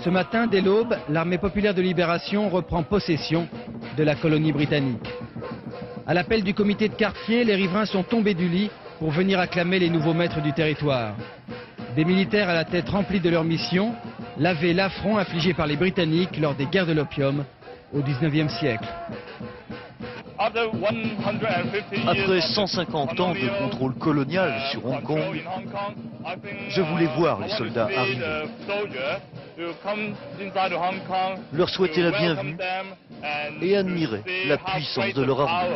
Ce matin, dès l'aube, l'armée populaire de libération reprend possession de la colonie britannique. À l'appel du comité de quartier, les riverains sont tombés du lit pour venir acclamer les nouveaux maîtres du territoire. Des militaires à la tête remplie de leur mission, laver l'affront infligé par les Britanniques lors des guerres de l'opium au XIXe siècle. Après 150 ans de contrôle colonial sur Hong Kong, je voulais voir les soldats arriver, leur souhaiter la bienvenue et admirer la puissance de leur armée.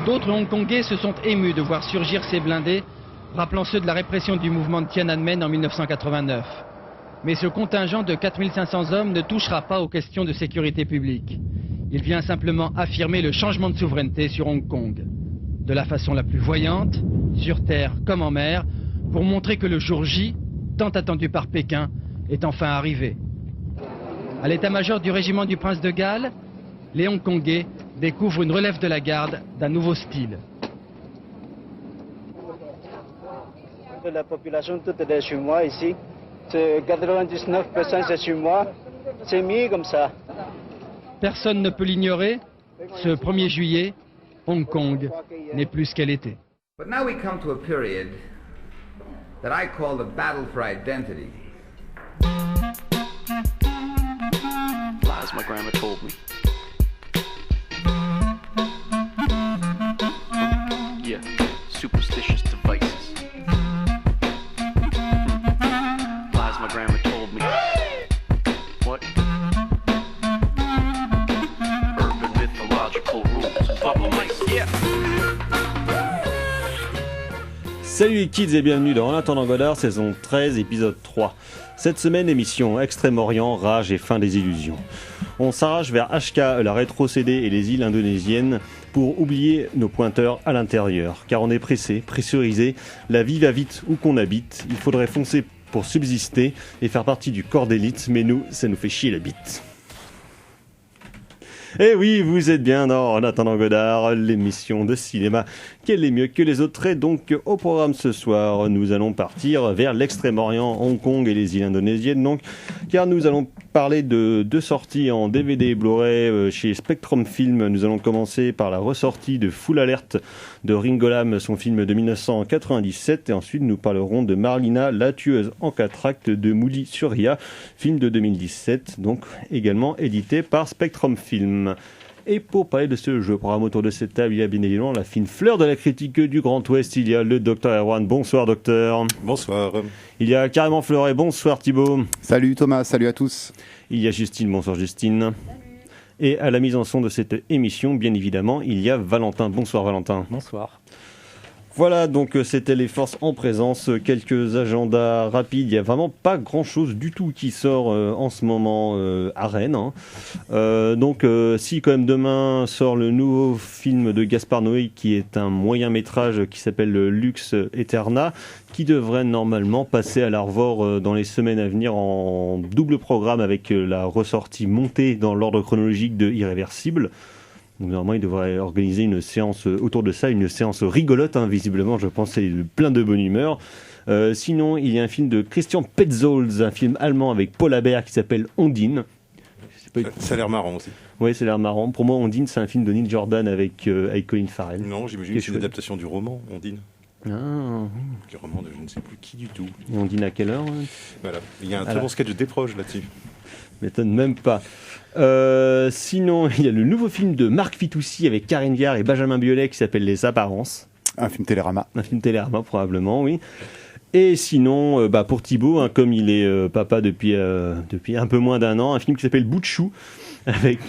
D'autres Hongkongais se sont émus de voir surgir ces blindés, rappelant ceux de la répression du mouvement de Tiananmen en 1989. Mais ce contingent de 4500 hommes ne touchera pas aux questions de sécurité publique. Il vient simplement affirmer le changement de souveraineté sur Hong Kong, de la façon la plus voyante, sur terre comme en mer, pour montrer que le jour J, tant attendu par Pékin, est enfin arrivé. À l'état-major du régiment du Prince de Galles, les Hongkongais découvrent une relève de la garde d'un nouveau style. La population toute est chez moi ici. 99% c'est chez moi. C'est mieux comme ça. Personne ne peut l'ignorer, ce 1er juillet, Hong Kong n'est plus ce qu'elle était. But now we come to a period that I call the battle for identity. Lies my grandma told me. Yeah, superstitious devices. Lies my grandma told me. What? Urban mythological rules of bubble mice. Yeah. Salut les kids et bienvenue dans En attendant Godard, saison 13, épisode 3. Cette semaine, émission Extrême-Orient, rage et fin des illusions. On s'arrache vers HK, la rétrocédée et les îles indonésiennes pour oublier nos pointeurs à l'intérieur. Car on est pressé, pressurisé, la vie va vite où qu'on habite. Il faudrait foncer pour subsister et faire partie du corps d'élite, mais nous, ça nous fait chier la bite. Et oui, vous êtes bien dans En attendant Godard, l'émission de cinéma qu'elle est mieux que les autres. Et donc, au programme ce soir, nous allons partir vers l'Extrême-Orient, Hong Kong et les îles indonésiennes. Donc, car nous allons parler de deux sorties en DVD et Blu-ray chez Spectrum Film. Nous allons commencer par la ressortie de Full Alert de Ringo Lam, son film de 1997. Et ensuite, nous parlerons de Marlina, la tueuse en 4 actes de Mouli Surya, film de 2017, donc également édité par Spectrum Film. Et pour parler de ce jeu, programme autour de cette table, il y a bien évidemment la fine fleur de la critique du Grand Ouest, il y a le Dr Erwan. Bonsoir docteur. Bonsoir. Il y a carrément Fleuret. Bonsoir Thibaut. Salut Thomas, salut à tous. Il y a Justine. Bonsoir Justine. Et à la mise en son de cette émission, bien évidemment, il y a Valentin. Bonsoir Valentin. Bonsoir. Voilà, donc c'était les forces en présence, quelques agendas rapides, il n'y a vraiment pas grand chose du tout qui sort en ce moment à Rennes. Hein. Donc si quand même demain sort le nouveau film de Gaspard Noé qui est un moyen métrage qui s'appelle Lux Eterna, qui devrait normalement passer à l'Arvor dans les semaines à venir en double programme avec la ressortie montée dans l'ordre chronologique de Irréversible. Donc normalement, il devrait organiser une séance autour de ça, une séance rigolote, hein, visiblement, je pense, c'est plein de bonne humeur. Sinon, il y a un film de Christian Petzold, un film allemand avec Paul Haber qui s'appelle Ondine. Ça a l'air marrant aussi. Oui, ça a l'air marrant. Pour moi, Ondine, c'est un film de Neil Jordan avec Colin Farrell. Non, j'imagine que c'est une adaptation du roman, Ondine. Ah. Le roman de je ne sais plus qui du tout. Et Ondine à quelle heure? Voilà, il y a un très bon sketch des proches là-dessus. M'étonne même pas. Sinon, il y a le nouveau film de Marc Fitoussi avec Karine Viard et Benjamin Biolay qui s'appelle Les Apparences. Un film Télérama. Un film Télérama, probablement, oui. Et sinon, pour Thibaut, hein, comme il est papa depuis un peu moins d'un an, un film qui s'appelle Bout de chou avec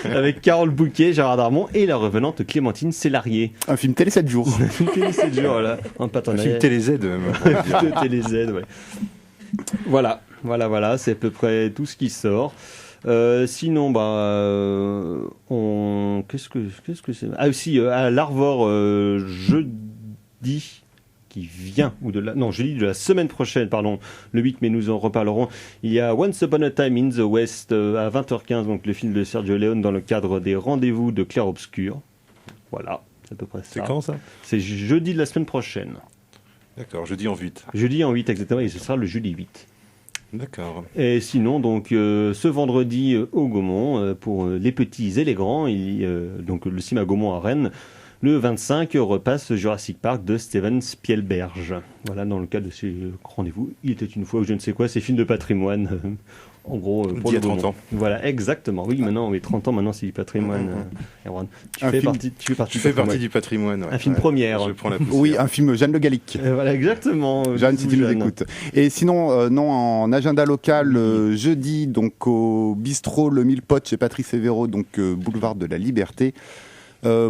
avec Carole Bouquet, Gérard Darmon et la revenante Clémentine Célarié. Un film Télé 7 jours. Un film Télé 7 jours, voilà. Un film Télé Z même. Télé Z, ouais. Voilà, c'est à peu près tout ce qui sort. Sinon, qu'est-ce que c'est? Ah aussi, à l'Arvor jeudi qui vient, jeudi de la semaine prochaine, pardon, le 8 mai, nous en reparlerons. Il y a Once Upon a Time in the West à 20h15, donc le film de Sergio Leone dans le cadre des rendez-vous de Clair Obscur. Voilà, c'est à peu près ça. C'est quand ça? C'est jeudi de la semaine prochaine. D'accord, jeudi en 8. Jeudi en 8 exactement, et ce sera le jeudi 8. D'accord. Et sinon, donc, ce vendredi au Gaumont, pour les petits et les grands, donc le cinéma Gaumont à Rennes, le 25 repasse Jurassic Park de Steven Spielberg. Voilà, dans le cadre de ces rendez-vous. Il était une fois ou je ne sais quoi, ces films de patrimoine. En gros, pour il y le a 30 Gaumont. ans. Voilà, exactement. Oui, maintenant, 30 ans, maintenant, c'est du patrimoine. Erwan. Tu fais partie du patrimoine. Ouais. Un film première. Je prends la poussière. Oui, un film Jeanne Le Gallic. Voilà, exactement. Jeanne, si tu nous écoutes. Et sinon, non, en agenda local, jeudi, donc au bistrot Le Mille Potes chez Patrice Evero, donc boulevard de la Liberté.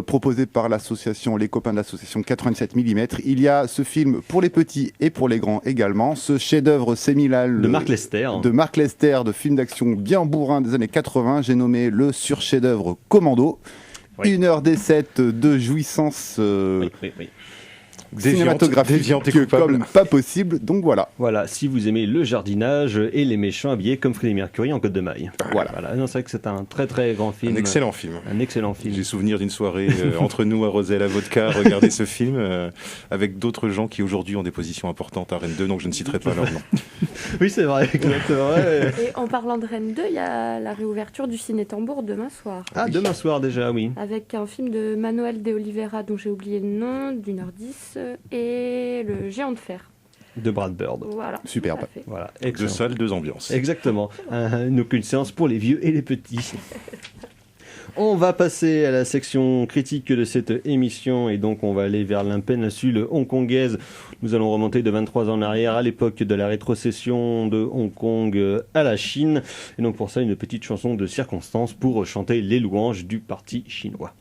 Proposé par l'association, les copains de l'association 87 mm. Il y a ce film pour les petits et pour les grands également, ce chef-d'œuvre séminal de Marc Lester, de film d'action bien bourrin des années 80, j'ai nommé le sur-chef-d'œuvre Commando. Oui. 1h17 de jouissance cinématographique comme pas possible, donc voilà. Voilà, si vous aimez le jardinage et les méchants habillés comme Freddie Mercury en Côte de Maille. Voilà. Non, c'est vrai que c'est un très très grand film. Un excellent film. Un excellent film. J'ai souvenir d'une soirée entre nous arrosés à la vodka, regarder ce film avec d'autres gens qui aujourd'hui ont des positions importantes à Rennes 2, donc je ne citerai pas leur nom. Oui, c'est vrai, exactement. Et en parlant de Rennes 2, il y a la réouverture du Ciné-Tambour demain soir. Ah, demain soir déjà, oui. Avec un film de Manuel de Oliveira, dont j'ai oublié le nom, d'1h10, et Le Géant de Fer. De Brad Bird. Voilà. Superbe. Voilà. Deux salles, deux ambiances. Exactement. Donc une séance pour les vieux et les petits. On va passer à la section critique de cette émission et donc on va aller vers l'impéninsule hongkongaise. Nous allons remonter de 23 ans en arrière à l'époque de la rétrocession de Hong Kong à la Chine. Et donc pour ça, une petite chanson de circonstance pour chanter les louanges du parti chinois.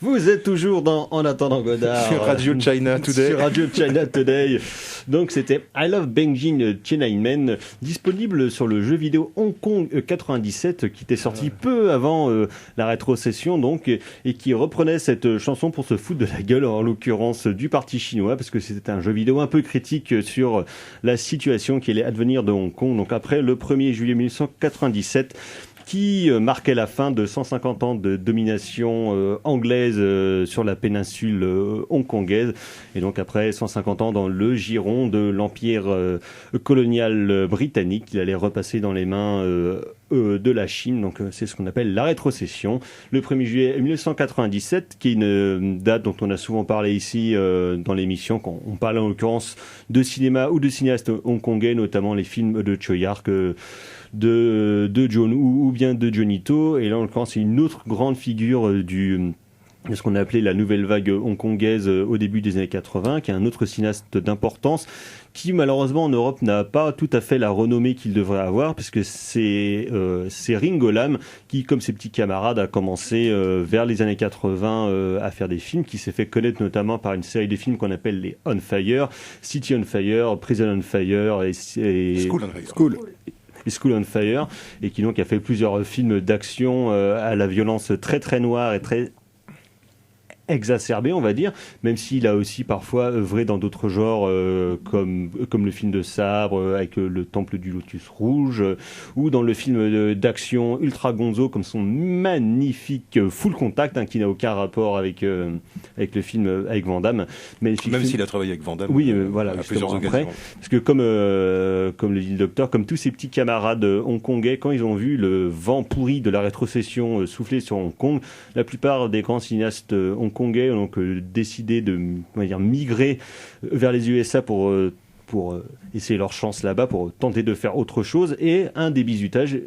Vous êtes toujours dans En attendant Godard sur Radio China Today. Sur Radio China Today. Donc c'était I Love Beijing Tiananmen, disponible sur le jeu vidéo Hong Kong 97 qui était sorti peu avant la rétrocession donc et qui reprenait cette chanson pour se foutre de la gueule en l'occurrence du parti chinois parce que c'était un jeu vidéo un peu critique sur la situation qui allait advenir de Hong Kong donc après le 1er juillet 1997 qui marquait la fin de 150 ans de domination anglaise sur la péninsule hongkongaise. Et donc après 150 ans dans le giron de l'empire colonial britannique, il allait repasser dans les mains de la Chine. Donc c'est ce qu'on appelle la rétrocession. Le 1er juillet 1997, qui est une date dont on a souvent parlé ici dans l'émission, quand on parle en l'occurrence de cinéma ou de cinéastes hongkongais, notamment les films de Choi Ark, de John Woo ou bien de Johnny To, et là en l'occurrence c'est une autre grande figure de ce qu'on a appelé la nouvelle vague hongkongaise au début des années 80, qui est un autre cinéaste d'importance, qui malheureusement en Europe n'a pas tout à fait la renommée qu'il devrait avoir, parce que c'est Ringo Lam qui, comme ses petits camarades, a commencé vers les années 80 à faire des films, qui s'est fait connaître notamment par une série de films qu'on appelle les On Fire, City on Fire, Prison on Fire et School on Fire. School on Fire, et qui donc a fait plusieurs films d'action à la violence très très noire et très exacerbé, on va dire, même s'il a aussi parfois œuvré dans d'autres genres comme le film de sabre avec le temple du lotus rouge, ou dans le film d'action ultra gonzo comme son magnifique Full Contact, qui n'a aucun rapport avec le film avec Van Damme, même s'il a travaillé avec Van Damme voilà, à plusieurs occasions. Parce que comme le dit le docteur, comme tous ses petits camarades hongkongais, quand ils ont vu le vent pourri de la rétrocession souffler sur Hong Kong, la plupart des grands cinéastes hongkongais ont donc décidé de migrer vers les USA pour pour essayer leur chance là-bas, pour tenter de faire autre chose. Et un des bizutages,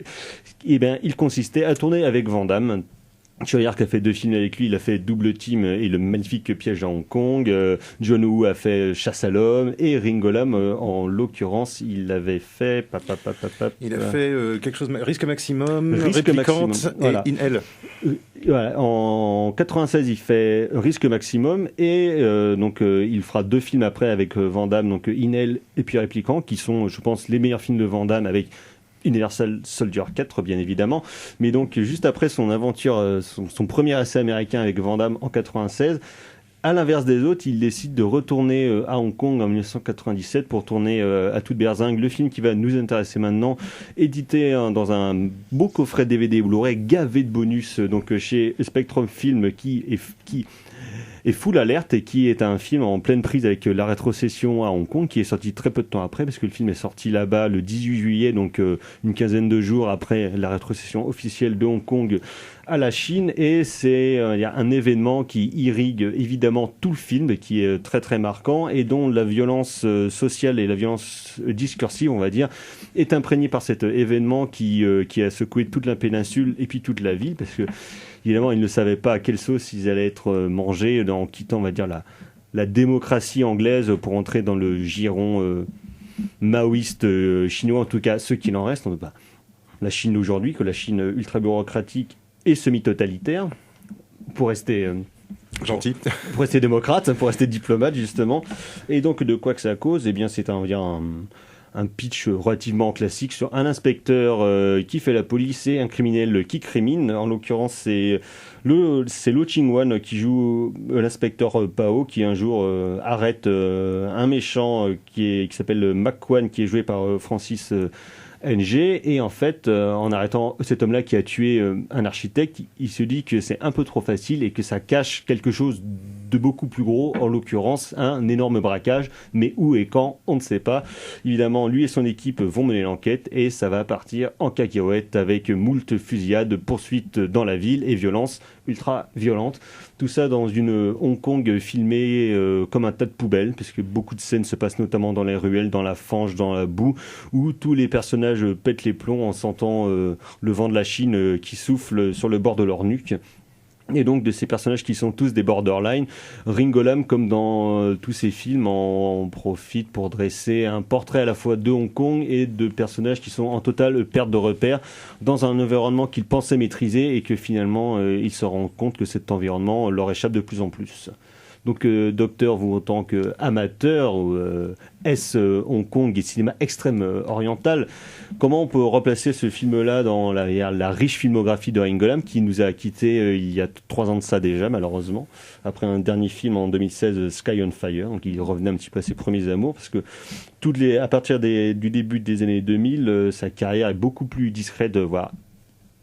il consistait à tourner avec Van Damme. Choi-Ark a fait 2 films avec lui, il a fait Double Team et Le Magnifique Piège à Hong Kong. John Woo a fait Chasse à l'homme et Ringo Lam, en l'occurrence, il avait fait... Il a fait quelque chose, Risque Maximum, Risque Réplicante Maximum, et voilà. In Hell. Voilà, en 96, il fait Risque Maximum et il fera 2 films après avec Van Damme, donc In Hell et puis Réplicant, qui sont, je pense, les meilleurs films de Van Damme, avec Universal Soldier 4 bien évidemment, mais donc juste après son aventure, son premier essai américain avec Van Damme en 96, à l'inverse des autres, il décide de retourner à Hong Kong en 1997 pour tourner à toute berzingue le film qui va nous intéresser maintenant, édité dans un beau coffret DVD Blu-ray gavé de bonus, donc chez Spectrum Film qui est Full Alert, et qui est un film en pleine prise avec la rétrocession à Hong Kong, qui est sorti très peu de temps après, parce que le film est sorti là-bas le 18 juillet, donc une quinzaine de jours après la rétrocession officielle de Hong Kong à la Chine. Et il y a un événement qui irrigue évidemment tout le film, qui est très très marquant, et dont la violence sociale et la violence discursive, on va dire, est imprégnée par cet événement qui a secoué toute la péninsule et puis toute la ville, parce que évidemment, ils ne savaient pas à quelle sauce ils allaient être mangés en quittant, on va dire, la démocratie anglaise pour entrer dans le giron maoïste chinois, en tout cas ceux qui en restent. La Chine d'aujourd'hui, que la Chine ultra-bureaucratique et semi-totalitaire, pour rester... gentil. Pour rester démocrate, pour rester diplomate, justement. Et donc, de quoi que ça cause ? Eh bien, c'est un pitch relativement classique sur un inspecteur qui fait la police et un criminel qui crimine. En l'occurrence, c'est Lo Ching-wan qui joue l'inspecteur Pao, qui un jour arrête un méchant qui s'appelle McQuan, qui est joué par Francis NG, et en fait, en arrêtant cet homme-là qui a tué un architecte, il se dit que c'est un peu trop facile et que ça cache quelque chose de beaucoup plus gros, en l'occurrence un énorme braquage, mais où et quand, on ne sait pas. Évidemment, lui et son équipe vont mener l'enquête et ça va partir en cacahuète avec moult fusillades, poursuites dans la ville et violence ultra violente. Tout ça dans une Hong Kong filmée comme un tas de poubelles, parce que beaucoup de scènes se passent notamment dans les ruelles, dans la fange, dans la boue, où tous les personnages pètent les plombs en sentant le vent de la Chine qui souffle sur le bord de leur nuque. Et donc de ces personnages qui sont tous des borderline, Ringo Lam, comme dans tous ces films, en profite pour dresser un portrait à la fois de Hong Kong et de personnages qui sont en totale perte de repère dans un environnement qu'ils pensaient maîtriser, et que finalement ils se rendent compte que cet environnement leur échappe de plus en plus. Donc docteur, vous en tant qu'amateur Hong Kong et cinéma extrême oriental, comment on peut replacer ce film-là dans la riche filmographie de Ringo Lam, qui nous a quittés il y a 3 ans de ça déjà, malheureusement, après un dernier film en 2016, Sky on Fire. Donc il revenait un petit peu à ses premiers amours, parce que à partir du début des années 2000, sa carrière est beaucoup plus discrète, voire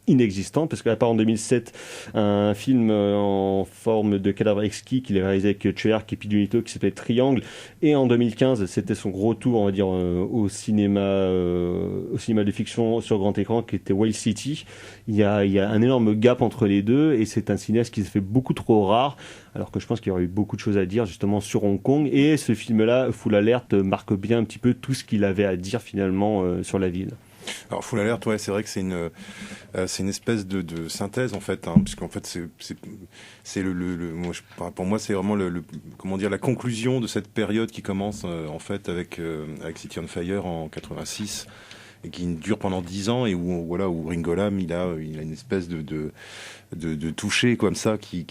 inexistante, parce qu'à part en 2007 un film en forme de cadavre exquis qu'il a réalisé avec Choi-Ark et Pidunito qui s'appelait Triangle, et en 2015 c'était son gros tour, on va dire, au cinéma de fiction sur grand écran, qui était Whale City. Il y a un énorme gap entre les deux, et c'est un cinéaste qui se fait beaucoup trop rare, alors que je pense qu'il y aurait eu beaucoup de choses à dire justement sur Hong Kong, et ce film-là, Full Alert, marque bien un petit peu tout ce qu'il avait à dire finalement sur la ville. Alors Full Alert, ouais, c'est vrai que c'est une espèce de synthèse en fait, puisqu'en fait c'est pour moi c'est vraiment comment dire, la conclusion de cette période qui commence en fait avec City on Fire en 86 et qui dure pendant 10 ans, et où Ringo Lam il a une espèce de toucher comme ça qui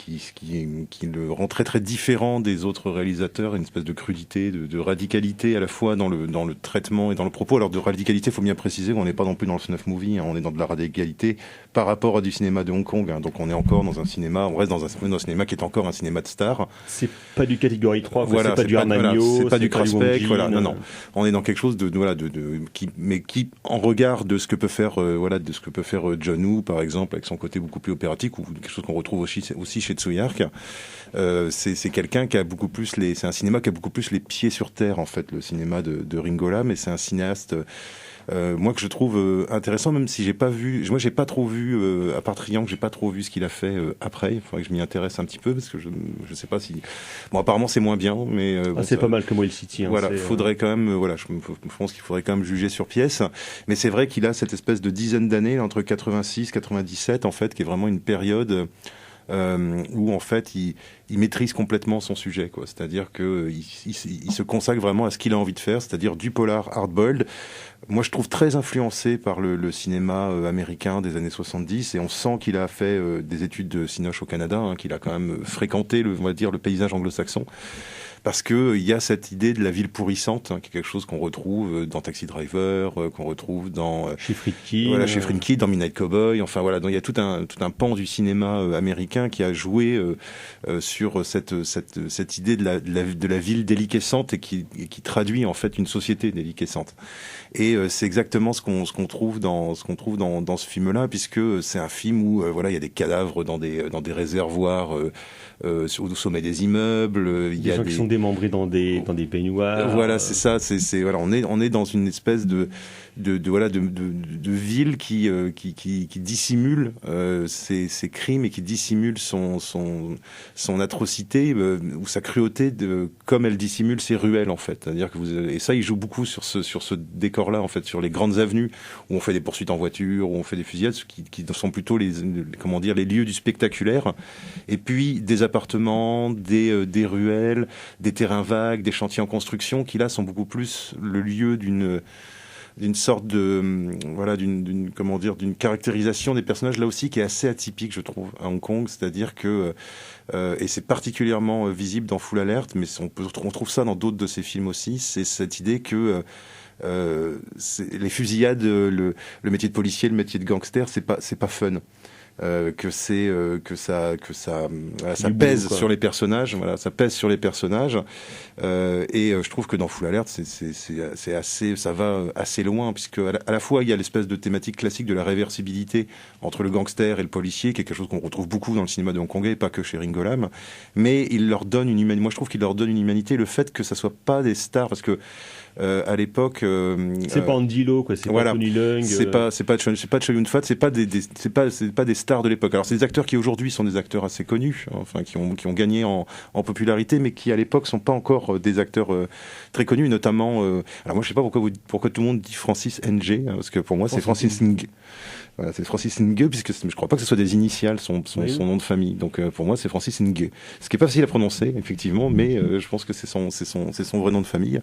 le rend très très différent des autres réalisateurs, une espèce de crudité, de radicalité à la fois dans le traitement et dans le propos. Alors de radicalité, il faut bien préciser qu'on n'est pas non plus dans le snuff movie, on est dans de la radicalité par rapport à du cinéma de Hong Kong, donc on est encore dans un cinéma, on reste dans un cinéma qui est encore un cinéma de star. C'est pas du catégorie 3, voilà, c'est pas du Armagno, c'est pas du Kraspek, voilà, Wong Jin, non, on est dans quelque chose qui en regard de ce que peut faire John Woo par exemple, avec son côté beaucoup plus opératique, ou quelque chose qu'on retrouve aussi chez Choi-Ark. C'est quelqu'un qui a beaucoup plus c'est un cinéma qui a beaucoup plus les pieds sur terre en fait, le cinéma de Ringo Lam, mais c'est un cinéaste moi que je trouve intéressant, même si j'ai pas trop vu, à part Triangle, j'ai pas trop vu ce qu'il a fait après. Il faudrait que je m'y intéresse un petit peu parce que je sais pas si, bon, apparemment c'est moins bien, mais bon, c'est pas mal comme Wild City. Hein, voilà, faudrait quand même, je pense qu'il faudrait quand même juger sur pièce. Mais c'est vrai qu'il a cette espèce de dizaine d'années entre 86, 97 en fait, qui est vraiment une période où en fait il maîtrise complètement son sujet, quoi. C'est-à-dire que il se consacre vraiment à ce qu'il a envie de faire, c'est-à-dire du polar hard-boiled. Moi, je trouve très influencé par le cinéma américain des années 70, et on sent qu'il a fait des études de cinoche au Canada, hein, qu'il a quand même fréquenté on va dire le paysage anglo-saxon. Parce que il y a cette idée de la ville pourrissante, hein, qui est quelque chose qu'on retrouve dans Taxi Driver, qu'on retrouve dans chez Friedkin, chez Friedkin, dans Midnight Cowboy. Enfin voilà, donc il y a tout un pan du cinéma américain qui a joué sur cette idée de la ville déliquescente et qui traduit en fait une société déliquescente. Et c'est exactement ce qu'on trouve dans ce film-là, puisque c'est un film où il y a des cadavres dans des réservoirs au sommet des immeubles. Il y a des gens qui sont démembrés dans des baignoires. Voilà, c'est ça. On est dans une espèce de ville qui dissimule ses crimes et qui dissimule son atrocité ou sa cruauté comme elle dissimule ses ruelles, en fait. C'est-à-dire que et ça, il joue beaucoup sur ce décor-là, en fait, sur les grandes avenues où on fait des poursuites en voiture, où on fait des fusillades, qui sont plutôt les lieux du spectaculaire. Et puis des appartements, des ruelles, des terrains vagues, des chantiers en construction qui là sont beaucoup plus le lieu d'une sorte d'une caractérisation des personnages là aussi qui est assez atypique, je trouve, à Hong Kong. C'est-à-dire que et c'est particulièrement visible dans Full Alert, mais on trouve ça dans d'autres de ses films aussi. C'est cette idée que les fusillades, le métier de policier, le métier de gangster, c'est pas fun. Que ça pèse sur les personnages, ça pèse sur les personnages, et je trouve que dans Full Alert ça va assez loin, puisque à la fois il y a l'espèce de thématique classique de la réversibilité entre le gangster et le policier, qui est quelque chose qu'on retrouve beaucoup dans le cinéma de hongkongais, et pas que chez Ringo Lam, mais il leur donne une humanité. Moi je trouve qu'il leur donne une humanité, le fait que ça soit pas des stars, parce que à l'époque, c'est pas Andy Lau, quoi. C'est pas Tony Leung. C'est pas Chow Yun-fat. C'est pas des stars de l'époque. Alors c'est des acteurs qui aujourd'hui sont des acteurs assez connus, hein, enfin qui ont gagné en popularité, mais qui à l'époque sont pas encore des acteurs très connus, notamment. Alors moi je sais pas pourquoi tout le monde dit Francis Ng, hein, parce que pour moi c'est Francis Ng. Voilà, c'est Francis Ng, puisque je crois pas que ce soit des initiales, son nom de famille. Donc pour moi c'est Francis Ng. Ce qui est pas facile à prononcer, effectivement, mais je pense que c'est son vrai nom de famille.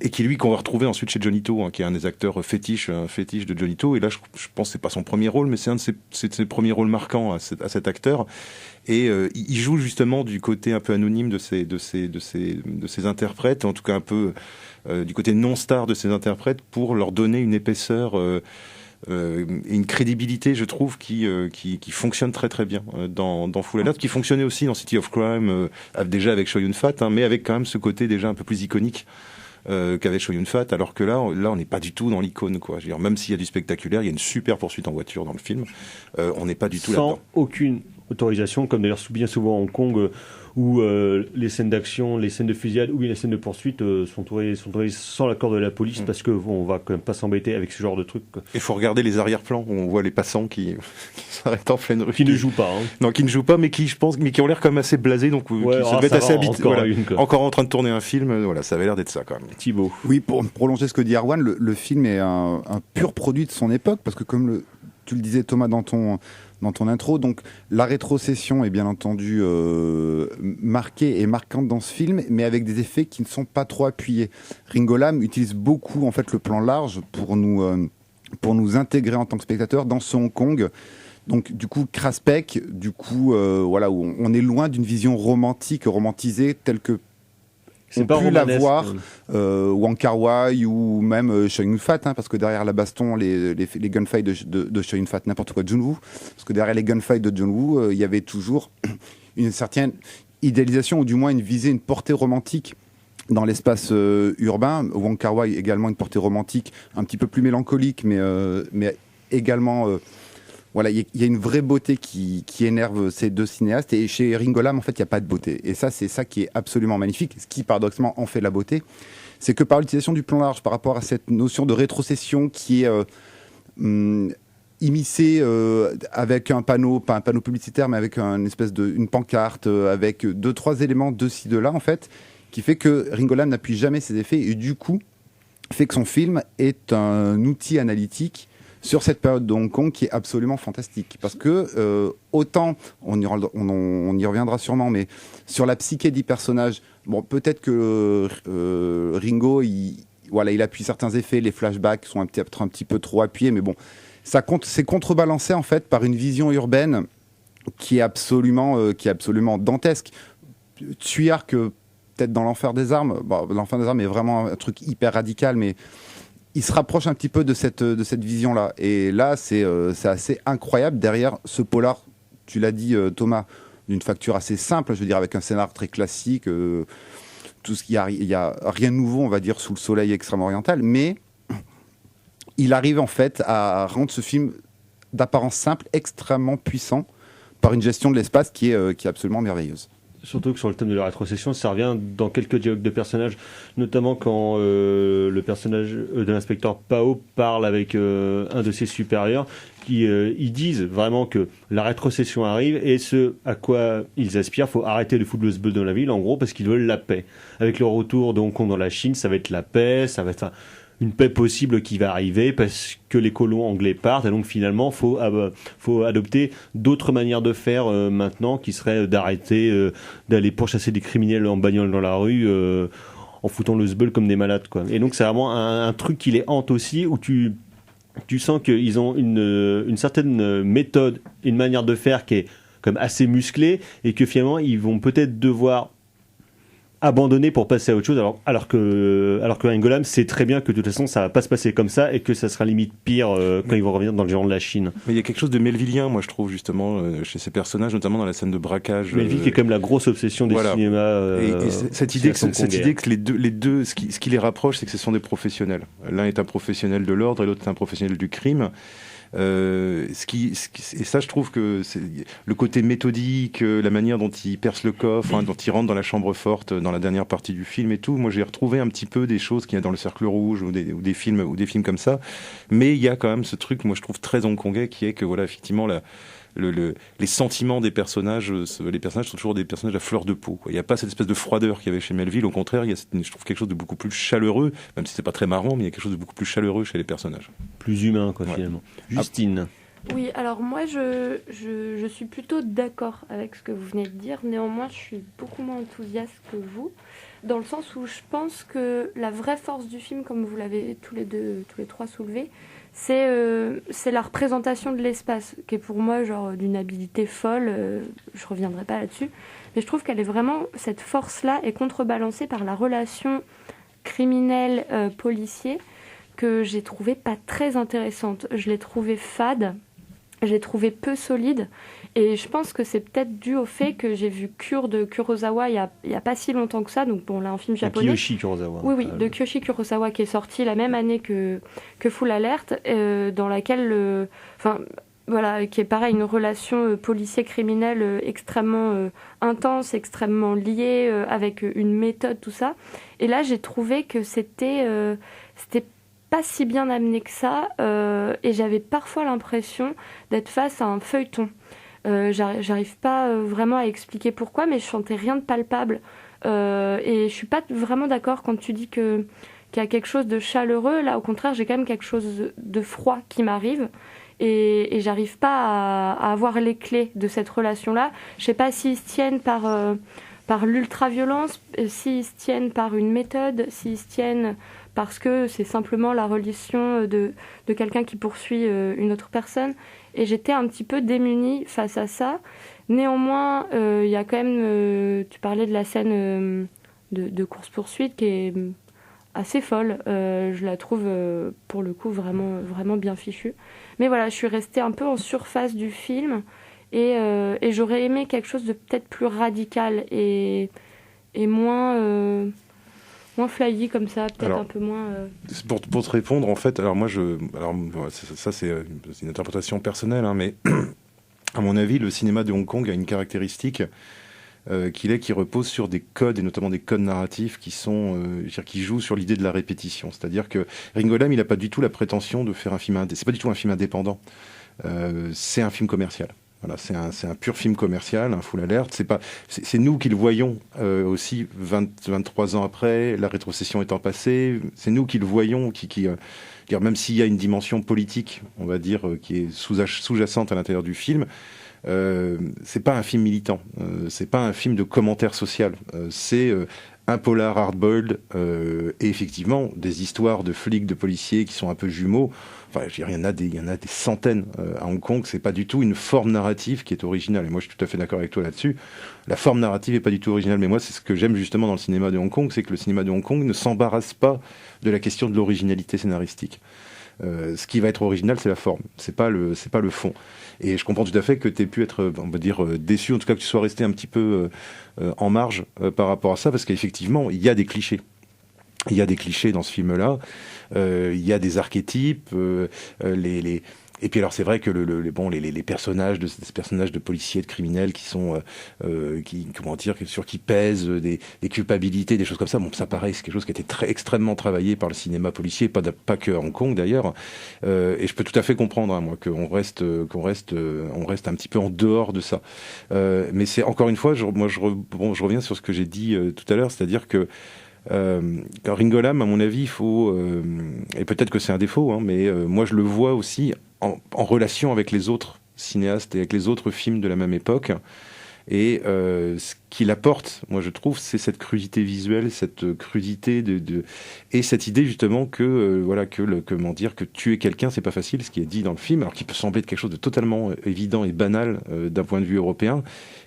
Et qu'on va retrouver ensuite chez Johnny To, hein, qui est un des acteurs fétiche de Johnny To. Et là, je pense que c'est pas son premier rôle, mais c'est un de ses premiers rôles marquants à cet acteur. Et il joue justement du côté un peu anonyme de ses interprètes, en tout cas un peu du côté non-star de ses interprètes, pour leur donner une épaisseur et une crédibilité, je trouve, qui fonctionne très très bien dans Full Alert, qui fonctionnait aussi dans City of Crime, déjà avec Chow Yun-fat, hein, mais avec quand même ce côté déjà un peu plus iconique qu'avait Chow Yun-fat, alors que là on n'est pas du tout dans l'icône, quoi. Je veux dire, même s'il y a du spectaculaire, il y a une super poursuite en voiture dans le film, on n'est pas du tout là-dedans. Sans aucune autorisation, comme d'ailleurs bien souvent à Hong Kong, où les scènes d'action, les scènes de fusillade ou bien les scènes de poursuite sont tournées sans l'accord de la police, parce que on va quand même pas s'embêter avec ce genre de trucs. Il faut regarder les arrière-plans où on voit les passants qui s'arrêtent en pleine rue. Qui ne jouent pas. Hein. Non, qui ne jouent pas, mais qui ont l'air quand même assez blasés, donc qui devait être assez habitués. Encore en train de tourner un film, ça avait l'air d'être ça quand même. Thibaut. Oui, pour prolonger ce que dit Erwan, le film est un pur produit de son époque, parce que comme tu le disais Thomas dans ton intro, donc la rétrocession est bien entendu marquée et marquante dans ce film, mais avec des effets qui ne sont pas trop appuyés. Ringo Lam utilise beaucoup en fait le plan large pour nous intégrer en tant que spectateurs dans ce Hong Kong. Donc du coup craspec, où on est loin d'une vision romantisée telle que on peut la voir Wong Kar-wai ou même Chow Yun-fat, hein, parce que derrière la baston, les gunfights de Chow Yun-fat, n'importe quoi de Jun Woo, parce que derrière les gunfights de Jun Woo, il y avait toujours une certaine idéalisation, ou du moins une portée romantique dans l'espace urbain. Wong Kar-wai également une portée romantique un petit peu plus mélancolique, mais également... il y a une vraie beauté qui énerve ces deux cinéastes, et chez Ringo Lam, en fait, il n'y a pas de beauté. Et ça, c'est ça qui est absolument magnifique. Ce qui, paradoxalement, en fait la beauté, c'est que par l'utilisation du plan large, par rapport à cette notion de rétrocession qui est immiscée avec un panneau, pas un panneau publicitaire, mais avec une pancarte, avec 2-3 éléments de ci, de là, en fait, qui fait que Ringo Lam n'appuie jamais ses effets et du coup fait que son film est un outil analytique sur cette période de Hong Kong qui est absolument fantastique. Parce que autant, on y reviendra sûrement, mais sur la psyché des personnages, bon, peut-être que Ringo, il appuie certains effets, les flashbacks sont peut-être un petit peu trop appuyés, mais bon, c'est contrebalancé en fait par une vision urbaine qui est absolument dantesque. Tuyard, que peut-être dans l'Enfer des Armes, l'Enfer des Armes est vraiment un truc hyper radical, mais il se rapproche un petit peu de cette vision-là. Et là, c'est assez incroyable. Derrière ce polar, tu l'as dit Thomas, d'une facture assez simple, je veux dire, avec un scénar très classique, tout ce qu'il y a rien de nouveau, on va dire, sous le soleil extrême-oriental, mais il arrive en fait à rendre ce film d'apparence simple extrêmement puissant par une gestion de l'espace qui est absolument merveilleuse. Surtout que sur le thème de la rétrocession, ça revient dans quelques dialogues de personnages, notamment quand le personnage de l'inspecteur Pao parle avec un de ses supérieurs, ils disent vraiment que la rétrocession arrive et ce à quoi ils aspirent, faut arrêter de foutre le sbeul dans la ville, en gros, parce qu'ils veulent la paix. Avec le retour de Hong Kong dans la Chine, ça va être la paix, ça va être une paix possible qui va arriver parce que les colons anglais partent et donc finalement faut adopter d'autres manières de faire maintenant qui seraient d'arrêter d'aller pourchasser des criminels en bagnole dans la rue en foutant le sbeul comme des malades quoi. Et donc c'est vraiment un truc qui les hante aussi où tu sens qu'ils ont une certaine méthode, une manière de faire qui est comme assez musclée et que finalement ils vont peut-être devoir abandonner pour passer à autre chose, alors que Ringo Lam sait très bien que de toute façon ça va pas se passer comme ça et que ça sera limite pire quand ils vont revenir dans le géant de la Chine. Mais il y a quelque chose de melvillien, moi je trouve justement chez ces personnages, notamment dans la scène de braquage. Melville qui est quand même la grosse obsession des cinémas. Et cette idée que les deux, ce qui les rapproche, c'est que ce sont des professionnels. L'un est un professionnel de l'ordre et l'autre est un professionnel du crime. Et ça, je trouve que c'est le côté méthodique, la manière dont il perce le coffre, dont il rentre dans la chambre forte dans la dernière partie du film et tout. Moi, j'ai retrouvé un petit peu des choses qu'il y a dans Le Cercle Rouge ou des films comme ça. Mais il y a quand même ce truc, moi, je trouve très hongkongais, qui est que voilà, effectivement, les sentiments des personnages, les personnages sont toujours des personnages à fleur de peau. Il n'y a pas cette espèce de froideur qu'il y avait chez Melville. Au contraire, je trouve quelque chose de beaucoup plus chaleureux, même si c'est pas très marrant, mais il y a quelque chose de beaucoup plus chaleureux chez les personnages. Plus humain, quoi, finalement. Justine. Oui, alors moi, je suis plutôt d'accord avec ce que vous venez de dire. Néanmoins, je suis beaucoup moins enthousiaste que vous, dans le sens où je pense que la vraie force du film, comme vous l'avez tous les trois soulevé, c'est la représentation de l'espace, qui est pour moi genre d'une habileté folle, je reviendrai pas là-dessus, mais je trouve qu'elle est vraiment, cette force-là est contrebalancée par la relation criminel-policier que j'ai trouvée pas très intéressante. Je l'ai trouvée fade, je l'ai trouvée peu solide, et je pense que c'est peut-être dû au fait que j'ai vu Cure de Kurosawa il y a pas si longtemps que ça, donc bon là un film japonais. Kiyoshi Kurosawa. Oui, de Kiyoshi Kurosawa qui est sorti la même année que Full Alert, dans laquelle, qui est pareil, une relation policier-criminel extrêmement intense, extrêmement liée, avec une méthode, tout ça. Et là j'ai trouvé que c'était pas si bien amené que ça, et j'avais parfois l'impression d'être face à un feuilleton. J'arrive pas vraiment à expliquer pourquoi, mais je sentais rien de palpable. Et je suis pas vraiment d'accord quand tu dis qu'il y a quelque chose de chaleureux. Là, au contraire, j'ai quand même quelque chose de froid qui m'arrive. Et j'arrive pas à avoir les clés de cette relation-là. Je sais pas s'ils se tiennent par l'ultra-violence, s'ils se tiennent par une méthode, s'ils se tiennent parce que c'est simplement la relation de quelqu'un qui poursuit une autre personne. Et j'étais un petit peu démunie face à ça. Néanmoins, il y a quand même... tu parlais de la scène de course-poursuite qui est assez folle. Je la trouve, pour le coup, vraiment, vraiment bien fichue. Mais voilà, je suis restée un peu en surface du film. Et j'aurais aimé quelque chose de peut-être plus radical et moins flyy comme ça, peut-être un peu moins... Pour te répondre, en fait, ça c'est une interprétation personnelle, hein, mais à mon avis, le cinéma de Hong Kong a une caractéristique, qui repose sur des codes, et notamment des codes narratifs qui jouent sur l'idée de la répétition. C'est-à-dire que Ringo Lam, il n'a pas du tout la prétention de faire un film c'est pas du tout un film indépendant. C'est un film commercial. Voilà, c'est un pur film commercial, un full alert. C'est nous qui le voyons aussi 23 ans après, la rétrocession étant passée. C'est nous qui le voyons, même s'il y a une dimension politique, on va dire, qui est sous-jacente à l'intérieur du film. C'est pas un film militant, c'est pas un film de commentaire social. C'est un polar hard-boiled et effectivement des histoires de flics, de policiers qui sont un peu jumeaux. Enfin, il y en a des centaines à Hong Kong. C'est pas du tout une forme narrative qui est originale. Et moi, je suis tout à fait d'accord avec toi là-dessus. La forme narrative est pas du tout originale. Mais moi, c'est ce que j'aime justement dans le cinéma de Hong Kong, c'est que le cinéma de Hong Kong ne s'embarrasse pas de la question de l'originalité scénaristique. Ce qui va être original, c'est la forme. C'est pas le fond. Et je comprends tout à fait que tu aies pu être, on va dire, déçu, en tout cas que tu sois resté un petit peu en marge par rapport à ça, parce qu'effectivement, il y a des clichés. Il y a des clichés dans ce film-là. Il y a des archétypes. Et puis alors c'est vrai que les personnages ces personnages de policiers, de criminels qui sont qui pèsent des culpabilités, des choses comme ça. Bon, ça pareil, c'est quelque chose qui a été extrêmement travaillé par le cinéma policier, pas que à Hong Kong d'ailleurs. Et je peux tout à fait comprendre, moi, qu'on reste un petit peu en dehors de ça. Mais c'est encore une fois, je reviens sur ce que j'ai dit tout à l'heure, c'est-à-dire que Ringo Lam, à mon avis, il faut, et peut-être que c'est un défaut, hein, mais moi je le vois aussi en relation avec les autres cinéastes et avec les autres films de la même époque. Et ce qu'il apporte, moi je trouve, c'est cette crudité visuelle, cette crudité et cette idée justement que que tuer quelqu'un c'est pas facile, ce qui est dit dans le film, alors qu'il peut sembler être quelque chose de totalement évident et banal d'un point de vue européen,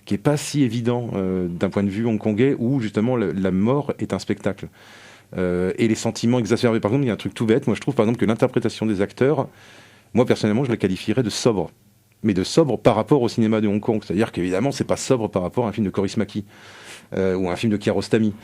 qui est pas si évident d'un point de vue hongkongais où justement la mort est un spectacle. Et les sentiments exacerbés. Par exemple, il y a un truc tout bête, moi je trouve par exemple que l'interprétation des acteurs, moi personnellement je la qualifierais de sobre. Mais de sobre par rapport au cinéma de Hong Kong. C'est-à-dire qu'évidemment, c'est pas sobre par rapport à un film de Kaurismäki ou un film de Kiarostami.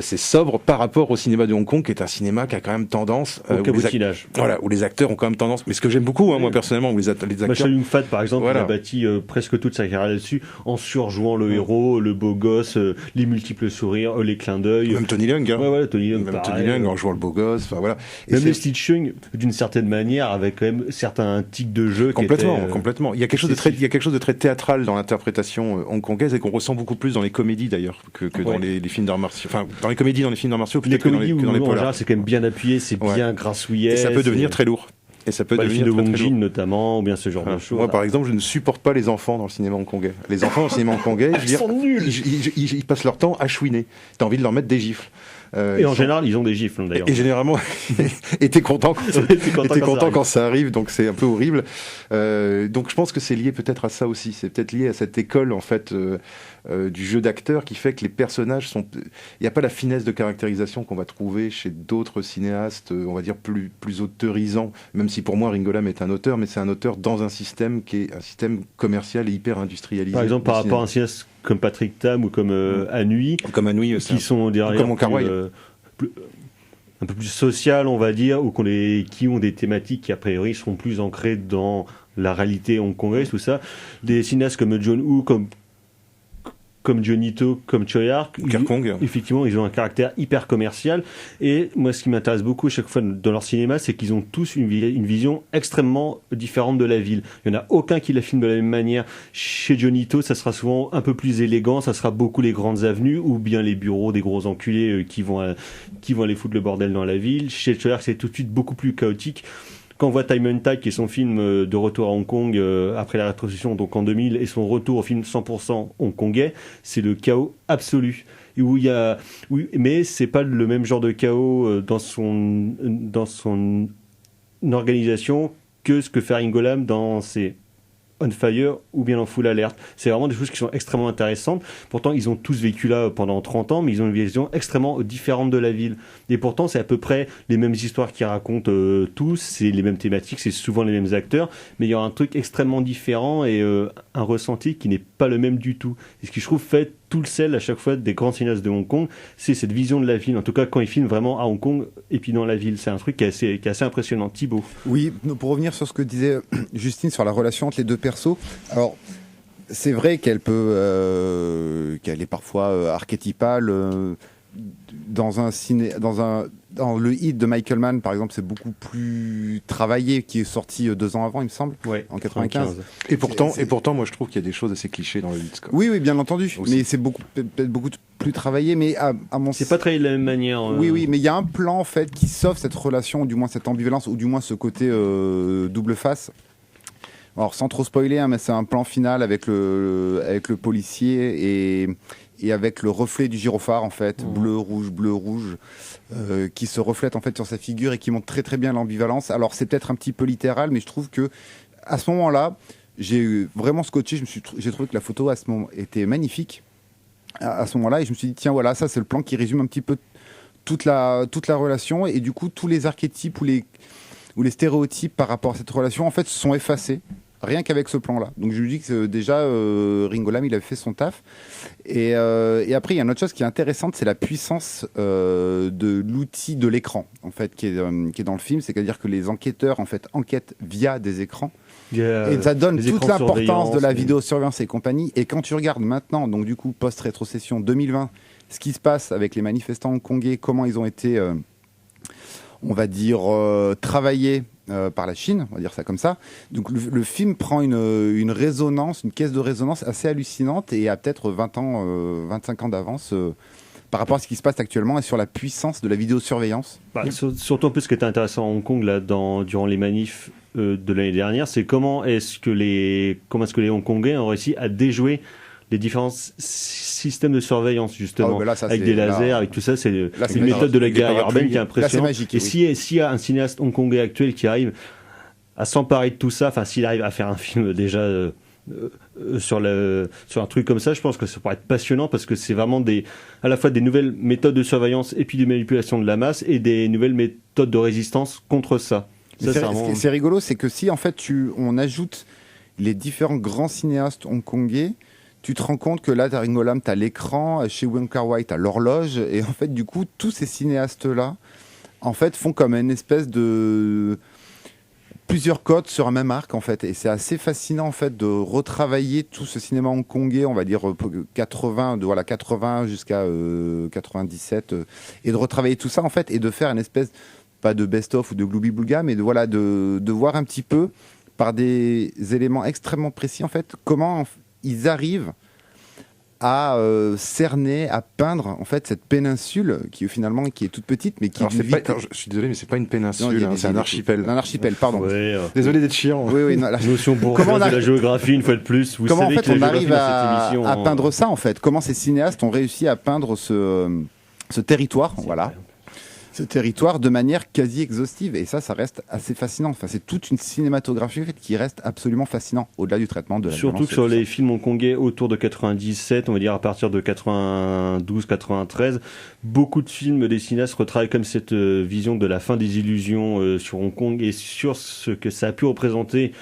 C'est sobre par rapport au cinéma de Hong Kong, qui est un cinéma qui a quand même tendance... où les acteurs ont quand même tendance... Mais ce que j'aime beaucoup, moi personnellement, où les acteurs... Chow Yun-fat, par exemple, il a bâti presque toute sa carrière là-dessus, en surjouant le héros, le beau gosse, les multiples sourires, les clins d'œil. Même Tony Leung, Tony Leung en jouant le beau gosse, enfin voilà. Même les Steve Chung, d'une certaine manière, avec quand même certains tics de jeu complètement. Il y a quelque chose de très théâtral dans l'interprétation hongkongaise et qu'on ressent beaucoup plus dans les comédies d'ailleurs que dans les films d'arts martiaux. Enfin, dans les comédies, dans les films d'arts martiaux, plutôt que dans les polars. En général, c'est quand même bien appuyé, c'est bien grassouillet. Et ça peut devenir très lourd. Et ça peut devenir les films de Wong Jin notamment, ou bien ce genre de choses. Moi, par exemple, je ne supporte pas les enfants dans le cinéma hongkongais. Les enfants dans le cinéma hongkongais, ils sont nuls. Ils passent leur temps à chouiner. T'as envie de leur mettre des gifles. Et en général, ils ont des gifles d'ailleurs. Et généralement, et t'es content quand ça arrive, donc c'est un peu horrible. Donc je pense que c'est lié peut-être à ça aussi. C'est peut-être lié à cette école en fait du jeu d'acteur qui fait que les personnages sont. Il n'y a pas la finesse de caractérisation qu'on va trouver chez d'autres cinéastes, on va dire plus autorisants. Même si pour moi Ringo Lam est un auteur, mais c'est un auteur dans un système qui est un système commercial et hyper industrialisé. Par exemple, par rapport à un cinéaste comme Patrick Tam ou comme Anhui, qui sont derrière comme un peu plus social, on va dire, ou qui ont des thématiques qui a priori seront plus ancrées dans la réalité hongkongaise, tout ça. Des cinéastes comme John Woo, comme Johnny To, comme Choi Ark, effectivement, ils ont un caractère hyper commercial. Et moi, ce qui m'intéresse beaucoup à chaque fois dans leur cinéma, c'est qu'ils ont tous une vision extrêmement différente de la ville. Il n'y en a aucun qui la filme de la même manière. Chez Johnny To, ça sera souvent un peu plus élégant, ça sera beaucoup les grandes avenues ou bien les bureaux des gros enculés qui vont aller foutre le bordel dans la ville. Chez Choi Ark, c'est tout de suite beaucoup plus chaotique. Quand on voit Time and Tide, qui est son film de retour à Hong Kong après la rétrocession, donc en 2000, et son retour au film 100% hongkongais, c'est le chaos absolu. Mais c'est pas le même genre de chaos dans son organisation que ce que fait Ringo Lam dans ses On Fire ou bien en Full Alert. C'est vraiment des choses qui sont extrêmement intéressantes. Pourtant, ils ont tous vécu là pendant 30 ans, mais ils ont une vision extrêmement différente de la ville. Et pourtant, c'est à peu près les mêmes histoires qu'ils racontent tous, c'est les mêmes thématiques, c'est souvent les mêmes acteurs, mais il y a un truc extrêmement différent et un ressenti qui n'est pas le même du tout. Et ce qui, je trouve, fait tout le sel à chaque fois des grands cinéastes de Hong Kong, c'est cette vision de la ville. En tout cas, quand ils filment vraiment à Hong Kong et puis dans la ville, c'est un truc qui est assez impressionnant. Thibaut. Oui, pour revenir sur ce que disait Justine sur la relation entre les deux persos. Alors, c'est vrai qu'elle peut qu'elle est parfois archétypale. Dans le hit de Michael Mann, par exemple, c'est beaucoup plus travaillé, qui est sorti 2 ans avant, il me semble, en 95. Et pourtant, moi, je trouve qu'il y a des choses assez clichés dans le hit. Oui, bien entendu. Aussi. Mais c'est peut-être beaucoup plus travaillé. Mais à mon c'est pas travaillé de la même manière. Oui, mais il y a un plan en fait qui sauve cette relation, ou du moins cette ambivalence, ou du moins ce côté double face. Alors sans trop spoiler, hein, mais c'est un plan final avec le policier et avec le reflet du gyrophare en fait, bleu rouge, qui se reflète en fait sur sa figure et qui montre très très bien l'ambivalence. Alors c'est peut-être un petit peu littéral, mais je trouve que à ce moment-là, j'ai vraiment scotché. J'ai trouvé que la photo à ce moment était magnifique à ce moment-là, et je me suis dit tiens voilà, ça c'est le plan qui résume un petit peu toute la relation, et du coup tous les archétypes ou les stéréotypes par rapport à cette relation en fait se sont effacés. Rien qu'avec ce plan-là. Donc je lui dis que déjà, Ringo Lam, il avait fait son taf. Et après, il y a une autre chose qui est intéressante, c'est la puissance de l'outil de l'écran, en fait, qui est dans le film. C'est-à-dire que les enquêteurs, en fait, enquêtent via des écrans. Et ça donne toute l'importance de la vidéosurveillance et compagnie. Et quand tu regardes maintenant, donc du coup, post-rétrocession 2020, ce qui se passe avec les manifestants hongkongais, comment ils ont été, on va dire, travaillés par la Chine, on va dire ça comme ça. Donc le film prend une résonance, une caisse de résonance assez hallucinante, et a peut-être 25 ans d'avance par rapport à ce qui se passe actuellement et sur la puissance de la vidéosurveillance. Surtout en plus, ce qui était intéressant à Hong Kong là, durant les manifs de l'année dernière, c'est comment est-ce que les Hongkongais ont réussi à déjouer les différents systèmes de surveillance, justement, avec des lasers, avec tout ça. C'est une méthode de la guerre urbaine qui est impressionnante. Magique, et s'il y a un cinéaste hongkongais actuel qui arrive à s'emparer de tout ça, enfin s'il arrive à faire un film déjà sur un truc comme ça, je pense que ça pourrait être passionnant, parce que c'est vraiment à la fois des nouvelles méthodes de surveillance et puis de manipulation de la masse, et des nouvelles méthodes de résistance contre ça. C'est rigolo, c'est que si en fait on ajoute les différents grands cinéastes hongkongais, tu te rends compte que là, t'as Ringo Lam, t'as l'écran, chez Wong Kar-wai, t'as l'horloge, et en fait, du coup, tous ces cinéastes-là, en fait, font comme une espèce de plusieurs codes sur un même arc, en fait, et c'est assez fascinant, en fait, de retravailler tout ce cinéma hongkongais, on va dire 80 jusqu'à 97, et de retravailler tout ça, en fait, et de faire une espèce, pas de best-of ou de gloubi-boulga, mais de voir un petit peu, par des éléments extrêmement précis, en fait, comment ils arrivent à cerner, à peindre en fait cette péninsule qui est toute petite, mais qui je suis désolé, mais c'est pas une péninsule, c'est un archipel. Un archipel, pardon. Ouais, désolé d'être chiant. Oui, notion bourgeoise de la géographie, une fois de plus. Vous comment savez en fait on arrive à peindre ça, en fait. Comment ces cinéastes ont réussi à peindre ce territoire, voilà. Ce territoire de manière quasi exhaustive, et ça reste assez fascinant. Enfin, c'est toute une cinématographie qui reste absolument fascinant, au-delà du traitement de la violence. Surtout que sur les films hongkongais autour de 97, on va dire à partir de 92-93, beaucoup de films des cinéastes retravaillent comme cette vision de la fin des illusions sur Hong Kong, et sur ce que ça a pu représenter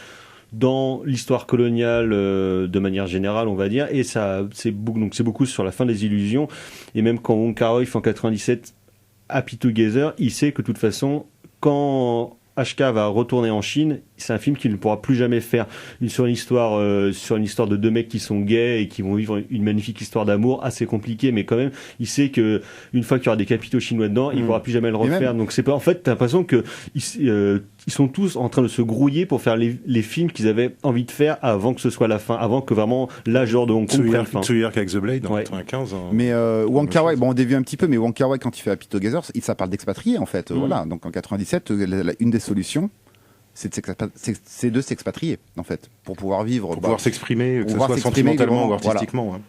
dans l'histoire coloniale de manière générale, on va dire, et c'est beaucoup sur la fin des illusions. Et même quand Wong Kar-wai fait en 97 Happy Together, il sait que de toute façon, quand HK va retourner en Chine, c'est un film qu'il ne pourra plus jamais faire. Sur une histoire de deux mecs qui sont gays et qui vont vivre une magnifique histoire d'amour assez compliquée, mais quand même, il sait que une fois qu'il y aura des capitaux chinois dedans, il ne pourra plus jamais le refaire. Donc c'est pas, en fait, t'as l'impression que ils sont tous en train de se grouiller pour faire les films qu'ils avaient envie de faire avant que ce soit la fin, avant que vraiment l'âge d'or de Hong Kong prenne fin. Tsuyark avec The Blade en 95. Mais Wong Kar-wai, on dévie un petit peu, mais Wong Kar-wai, quand il fait Happy Together, ça parle d'expatriés en fait. Voilà. Donc en 97, une des solutions, c'est de s'expatrier en fait, pour pouvoir vivre, pour pouvoir s'exprimer, que ce soit sentimentalement ou artistiquement. Voilà.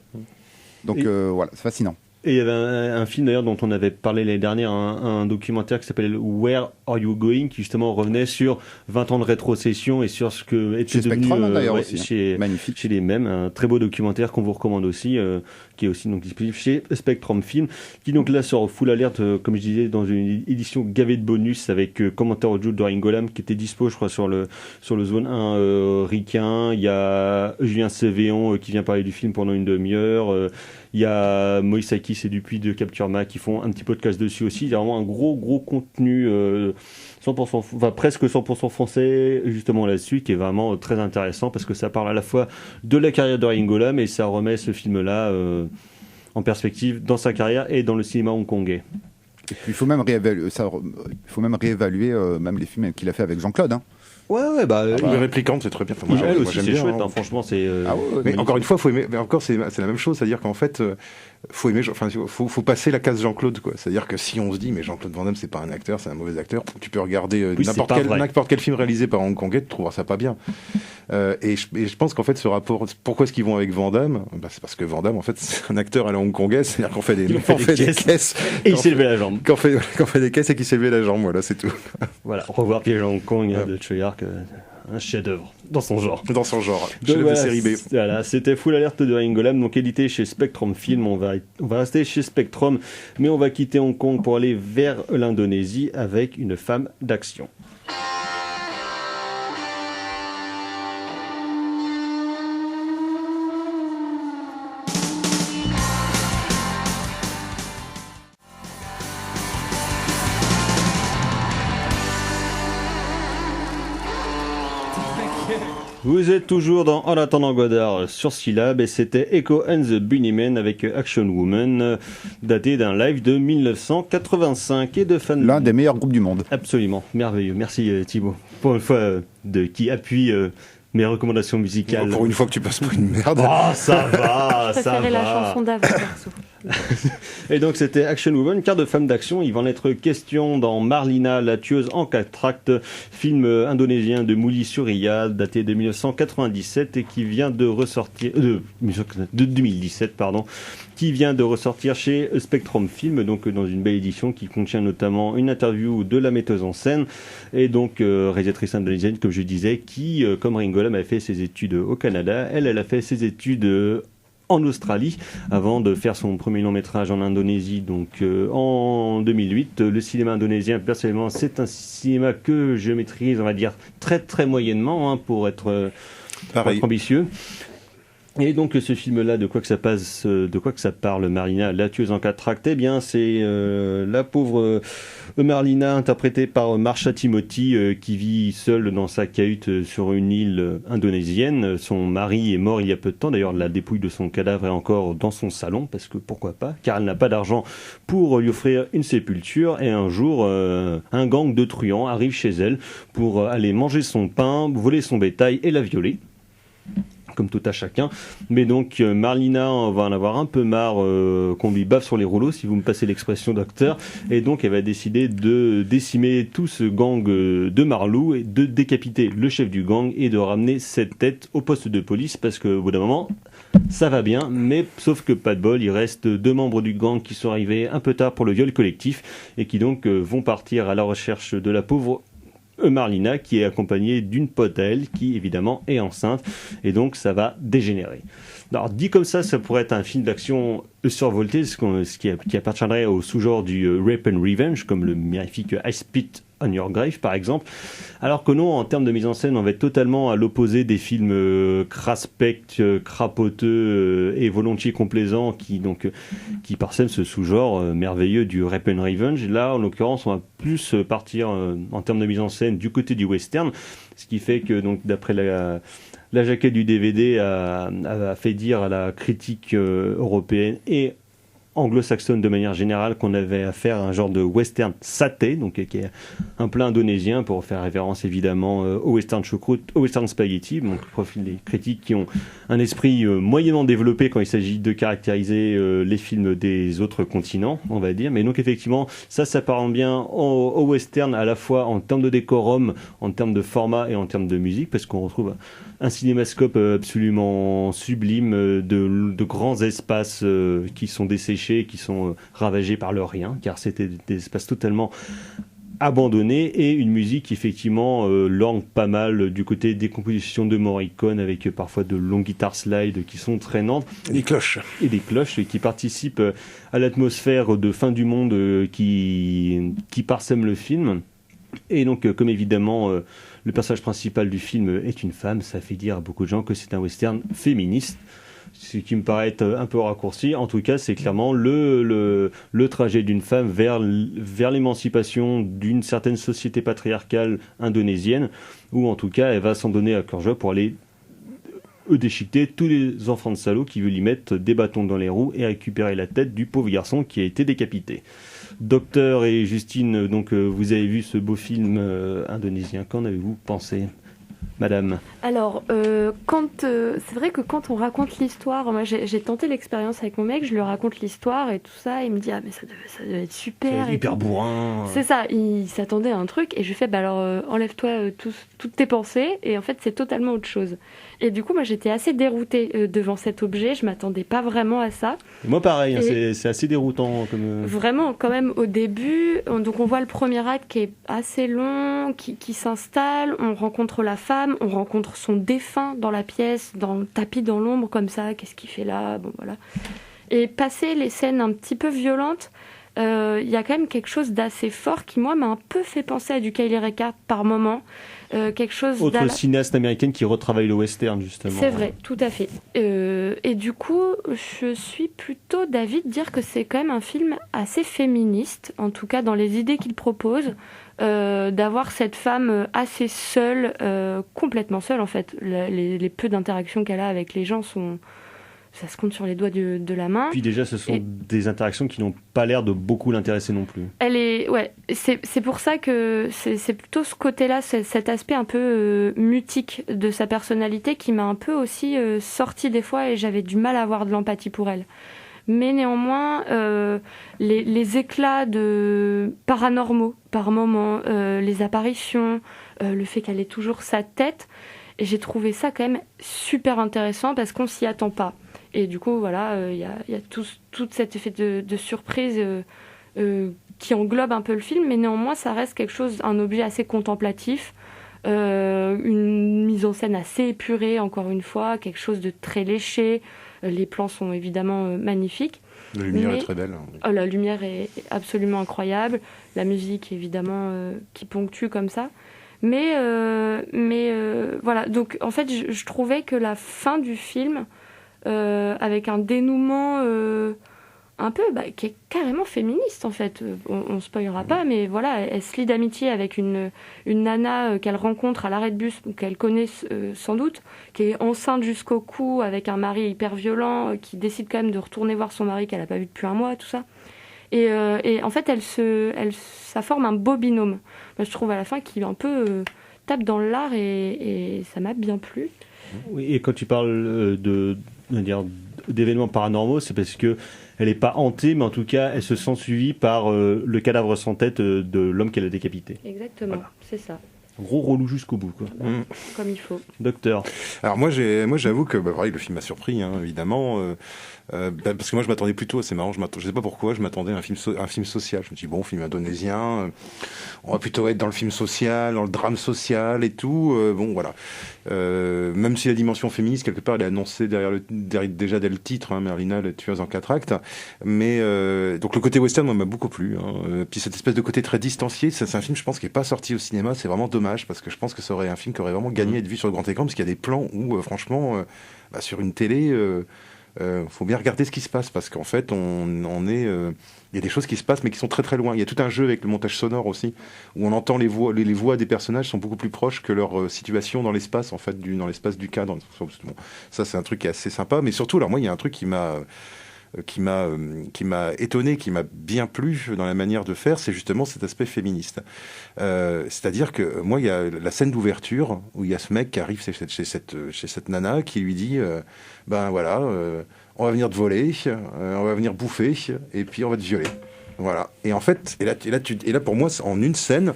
Donc voilà, c'est fascinant. Et il y avait un film d'ailleurs dont on avait parlé l'année dernière, un documentaire qui s'appelle Where Are You Going, qui justement revenait sur 20 ans de rétrocession et sur ce que était devenu chez les mêmes. Un très beau documentaire qu'on vous recommande aussi, qui est aussi donc disponible chez Spectrum Film, qui donc là sort Full Alert, comme je disais, dans une édition gavée de bonus avec commentaire audio de Ringo Lam qui était dispo, je crois, sur le Zone 1 ricain. Il y a Julien Cévéon qui vient parler du film pendant une demi-heure. Il y a Moïsaki et Dupuis de Capture Mac qui font un petit podcast dessus aussi. Il y a vraiment un gros contenu 100%, enfin presque 100% français justement là-dessus, qui est vraiment très intéressant parce que ça parle à la fois de la carrière de Ringo Lam et ça remet ce film-là en perspective dans sa carrière et dans le cinéma hongkongais. Et puis il faut même réévaluer même les films qu'il a fait avec Jean-Claude. Hein. Ouais, Les réplicantes, c'est très bien. Enfin, elle moi, aussi, j'aime c'est bien, chouette, hein. franchement, c'est... mais encore une fois, faut aimer. Mais encore, c'est la même chose, c'est-à-dire qu'en fait, faut aimer. Enfin, faut passer la case Jean-Claude, quoi. C'est-à-dire que si on se dit, mais Jean-Claude Van Damme, c'est pas un acteur, c'est un mauvais acteur, tu peux regarder n'importe quel film réalisé par un Hongkongais, tu trouveras ça pas bien. Et je pense qu'en fait, ce rapport, pourquoi est-ce qu'ils vont avec Van Damme ? C'est parce que Van Damme, en fait, c'est un acteur à la hongkongaise, c'est-à-dire qu'on fait des caisses et il s'est levé la jambe. Qu'on fait des caisses et qu'il s'est levé la jambe, voilà, c'est tout. Voilà, revoir Piège à Hong Kong de Tsui Hark. Un chef-d'œuvre dans son genre. Chef-d'œuvre de série B. Voilà, c'était Full Alert de Ringolam, donc édité chez Spectrum Film. On va rester chez Spectrum, mais on va quitter Hong Kong pour aller vers l'Indonésie avec une femme d'action. Vous êtes toujours dans En attendant Godard sur Syllab et c'était Echo and the Bunnymen avec Action Woman, daté d'un live de 1985 et de fans. L'un des meilleurs groupes du monde. Absolument, merveilleux. Merci Thibaut. Pour une fois qui appuie mes recommandations musicales. Pour une fois que tu passes pour une merde. Oh, ça va, ça va. La chanson d'avant, perso. Et donc c'était Action Woman, quart de femme d'action. Il va en être question dans Marlina, la tueuse en 4 actes, film indonésien de Mouli Surya, daté de 1997 et qui vient de ressortir de 2017, pardon, qui vient de ressortir chez Spectrum Film, donc dans une belle édition qui contient notamment une interview de la metteuse en scène et donc réalisatrice indonésienne, comme je disais, qui, comme Ringolam, a fait ses études au Canada. Elle a fait ses études en Australie, avant de faire son premier long métrage en Indonésie, donc en 2008. Le cinéma indonésien, personnellement, c'est un cinéma que je maîtrise, on va dire, très très moyennement, hein, pour être ambitieux. Et donc ce film-là, de quoi que ça parle, Marlina, la tueuse en 4 actes, eh bien c'est la pauvre Marlina, interprétée par Marsha Timothy, qui vit seule dans sa cahute sur une île indonésienne. Son mari est mort il y a peu de temps, d'ailleurs la dépouille de son cadavre est encore dans son salon, parce que pourquoi pas, car elle n'a pas d'argent pour lui offrir une sépulture, et un jour un gang de truands arrive chez elle pour aller manger son pain, voler son bétail et la violer, comme tout à chacun. Mais donc Marlina va en avoir un peu marre qu'on lui bave sur les rouleaux, si vous me passez l'expression docteur, et donc elle va décider de décimer tout ce gang de marlous et de décapiter le chef du gang et de ramener cette tête au poste de police, parce qu'au bout d'un moment ça va bien, mais sauf que pas de bol, il reste 2 membres du gang qui sont arrivés un peu tard pour le viol collectif et qui donc vont partir à la recherche de la pauvre Marlina, qui est accompagnée d'une pote à elle qui évidemment est enceinte, et donc ça va dégénérer. Alors dit comme ça pourrait être un film d'action survolté, ce qui appartiendrait au sous-genre du Rape and Revenge, comme le magnifique I Spit on Your Grave par exemple, alors que non, en termes de mise en scène, on va être totalement à l'opposé des films craspect, crapoteux et volontiers complaisants qui parsèment ce sous-genre merveilleux du Rape and Revenge. Là, en l'occurrence, on va plus partir en termes de mise en scène du côté du western, ce qui fait que donc d'après la jaquette du DVD a fait dire à la critique européenne et anglo-saxonne de manière générale qu'on avait affaire à un genre de western saté, donc qui est un plat indonésien pour faire référence évidemment au western choucroute, au western spaghetti. Donc profil des critiques qui ont un esprit moyennement développé quand il s'agit de caractériser les films des autres continents, on va dire. Mais donc effectivement, ça s'apparente bien au western, à la fois en termes de décorum, en termes de format et en termes de musique, parce qu'on retrouve un cinémascope absolument sublime, de grands espaces qui sont desséchés, qui sont ravagés par le rien, car c'était des espaces totalement abandonnés, et une musique qui effectivement langue pas mal du côté des compositions de Morricone, avec parfois de longues guitares slide qui sont traînantes. Et des cloches qui participent à l'atmosphère de fin du monde qui parsème le film. Et donc comme évidemment le personnage principal du film est une femme, ça fait dire à beaucoup de gens que c'est un western féministe, ce qui me paraît être un peu raccourci. En tout cas, c'est clairement le trajet d'une femme vers l'émancipation d'une certaine société patriarcale indonésienne, où en tout cas elle va s'en donner à cœur joie pour aller déchiqueter tous les enfants de salauds qui veulent y mettre des bâtons dans les roues et récupérer la tête du pauvre garçon qui a été décapité. Docteur et Justine, donc vous avez vu ce beau film indonésien, qu'en avez-vous pensé, madame? Alors, c'est vrai que quand on raconte l'histoire, moi j'ai tenté l'expérience avec mon mec, je lui raconte l'histoire et tout ça, il me dit ah mais ça devait être super. C'est hyper bourrin. C'est ça, il s'attendait à un truc et je lui fais bah alors enlève-toi toutes tes pensées et en fait c'est totalement autre chose. Et du coup moi j'étais assez déroutée devant cet objet, je m'attendais pas vraiment à ça. Et moi pareil, c'est assez déroutant comme. Vraiment quand même au début, donc on voit le premier acte qui est assez long, qui s'installe, on rencontre la femme, on rencontre son défunt dans la pièce, dans le tapis dans l'ombre comme ça, qu'est-ce qu'il fait là, bon voilà. Et passer les scènes un petit peu violentes, il y a quand même quelque chose d'assez fort qui moi m'a un peu fait penser à du Kyle Reichardt par moment, quelque chose autre cinéaste américaine qui retravaille le western justement. C'est vrai, tout à fait. Et du coup, je suis plutôt d'avis de dire que c'est quand même un film assez féministe, en tout cas dans les idées qu'il propose. D'avoir cette femme assez seule, complètement seule en fait. Les peu d'interactions qu'elle a avec les gens ça se compte sur les doigts de la main. Puis déjà, ce sont des interactions qui n'ont pas l'air de beaucoup l'intéresser non plus. C'est pour ça que c'est plutôt ce côté-là, cet aspect un peu mutique de sa personnalité qui m'a un peu aussi sorti des fois et j'avais du mal à avoir de l'empathie pour elle. Mais néanmoins, les éclats de paranormaux par moment, les apparitions, le fait qu'elle ait toujours sa tête, et j'ai trouvé ça quand même super intéressant parce qu'on s'y attend pas. Et du coup, voilà, il y a tout cet effet de surprise qui englobe un peu le film, mais néanmoins, ça reste un objet assez contemplatif, une mise en scène assez épurée, encore une fois, quelque chose de très léché. Les plans sont évidemment magnifiques. La lumière est très belle. La lumière est absolument incroyable. La musique, évidemment, qui ponctue comme ça. Mais voilà. Donc, en fait, je trouvais que la fin du film, avec un dénouement un peu qui est carrément féministe, en fait. On spoilera pas, mais voilà, elle se lie d'amitié avec une nana qu'elle rencontre à l'arrêt de bus, qu'elle connaît sans doute, qui est enceinte jusqu'au cou, avec un mari hyper violent, qui décide quand même de retourner voir son mari qu'elle n'a pas vu depuis un mois, tout ça. Et en fait, ça forme un beau binôme. Moi, je trouve à la fin qu'il un peu tape dans l'art et ça m'a bien plu. Oui, et quand tu parles d'événements paranormaux, c'est parce que elle n'est pas hantée, mais en tout cas, elle se sent suivie par le cadavre sans tête de l'homme qu'elle a décapité. Exactement, voilà. C'est ça. Gros relou jusqu'au bout, quoi. Comme il faut. Docteur. Alors moi j'avoue que pareil, le film m'a surpris, hein, évidemment. Parce que moi je m'attendais plutôt, c'est marrant, je sais pas pourquoi, je m'attendais à un film social. Je me dis bon, film indonésien, on va plutôt être dans le film social, dans le drame social et tout. Bon voilà. Même si la dimension féministe quelque part elle est annoncée déjà dès le titre, hein, Merlina, la tueuse en 4 actes. Mais donc le côté western moi m'a beaucoup plu. Hein. Puis cette espèce de côté très distancié, c'est un film je pense qui est pas sorti au cinéma, c'est vraiment dommage parce que je pense que ça aurait un film qui aurait vraiment gagné à être vu sur le grand écran parce qu'il y a des plans où franchement sur une télé. Faut bien regarder ce qui se passe parce qu'en fait il y a des choses qui se passent mais qui sont très très loin. Il y a tout un jeu avec le montage sonore aussi où on entend les voix des personnages sont beaucoup plus proches que leur situation dans l'espace en fait dans l'espace du cadre. Bon, ça c'est un truc qui est assez sympa, mais surtout alors moi il y a un truc qui m'a étonné, qui m'a bien plu dans la manière de faire, c'est justement cet aspect féministe. C'est-à-dire que moi, il y a la scène d'ouverture où il y a ce mec qui arrive chez cette nana qui lui dit ben voilà, on va venir te voler, on va venir bouffer et puis on va te violer. Voilà. Et en fait, et là pour moi, en une scène,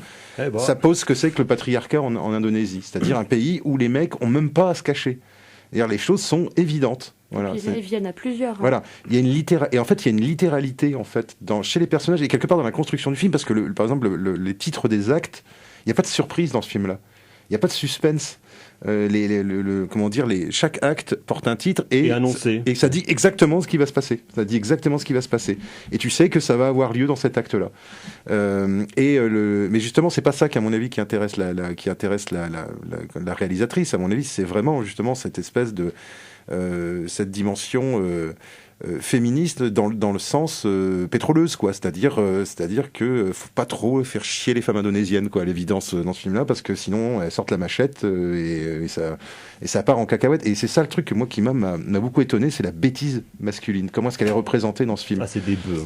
ça pose ce que c'est que le patriarcat en Indonésie, c'est-à-dire un pays où les mecs ont même pas à se cacher. C'est-à-dire les choses sont évidentes. Voilà, ils viennent à plusieurs. Hein. Voilà, il y a et en fait il y a une littéralité en fait chez les personnages et quelque part dans la construction du film parce que par exemple les titres des actes, il n'y a pas de surprise dans ce film-là, il n'y a pas de suspense. Chaque acte porte un titre et annoncé et ça dit exactement ce qui va se passer. Ça dit exactement ce qui va se passer et tu sais que ça va avoir lieu dans cet acte-là. Mais justement c'est pas ça qu'à mon avis qui intéresse la réalisatrice. À mon avis c'est vraiment justement cette espèce de cette dimension féministe dans le sens pétroleuse, quoi. C'est-à-dire que faut pas trop faire chier les femmes indonésiennes, quoi, à l'évidence dans ce film-là, parce que sinon elles sortent la machette et ça part en cacahuète. Et c'est ça le truc que moi qui m'a beaucoup étonné, c'est la bêtise masculine. Comment est-ce qu'elle est représentée dans ce film? Ah, c'est des bœufs.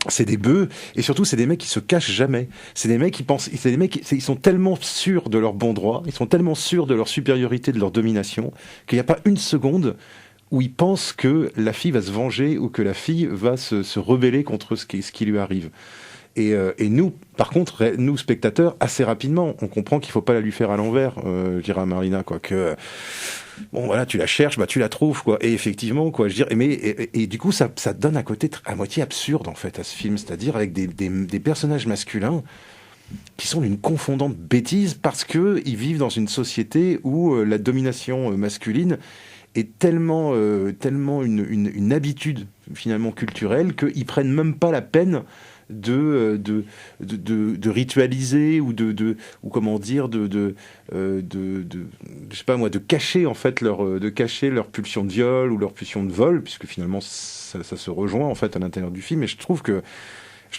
C'est des bœufs, et surtout c'est des mecs qui se cachent jamais. C'est des mecs qui pensent, ils sont tellement sûrs de leur bon droit, ils sont tellement sûrs de leur supériorité, de leur domination, qu'il n'y a pas une seconde où ils pensent que la fille va se venger ou que la fille va se rebeller contre ce qui lui arrive. Et nous, par contre, nous spectateurs, assez rapidement, on comprend qu'il faut pas la lui faire à l'envers, je dirais à Marlena, quoi, que bon voilà, tu la cherches, bah tu la trouves, quoi. Et effectivement, quoi, je dirais, et du coup, ça donne un côté à moitié absurde en fait à ce film, c'est-à-dire avec des personnages masculins qui sont d'une confondante bêtise parce que ils vivent dans une société où la domination masculine est tellement une habitude finalement culturelle qu'ils prennent même pas la peine de ritualiser ou ou comment dire je sais pas moi, de cacher en fait leur pulsion de viol ou leur pulsion de vol, puisque finalement ça se rejoint en fait à l'intérieur du film. Et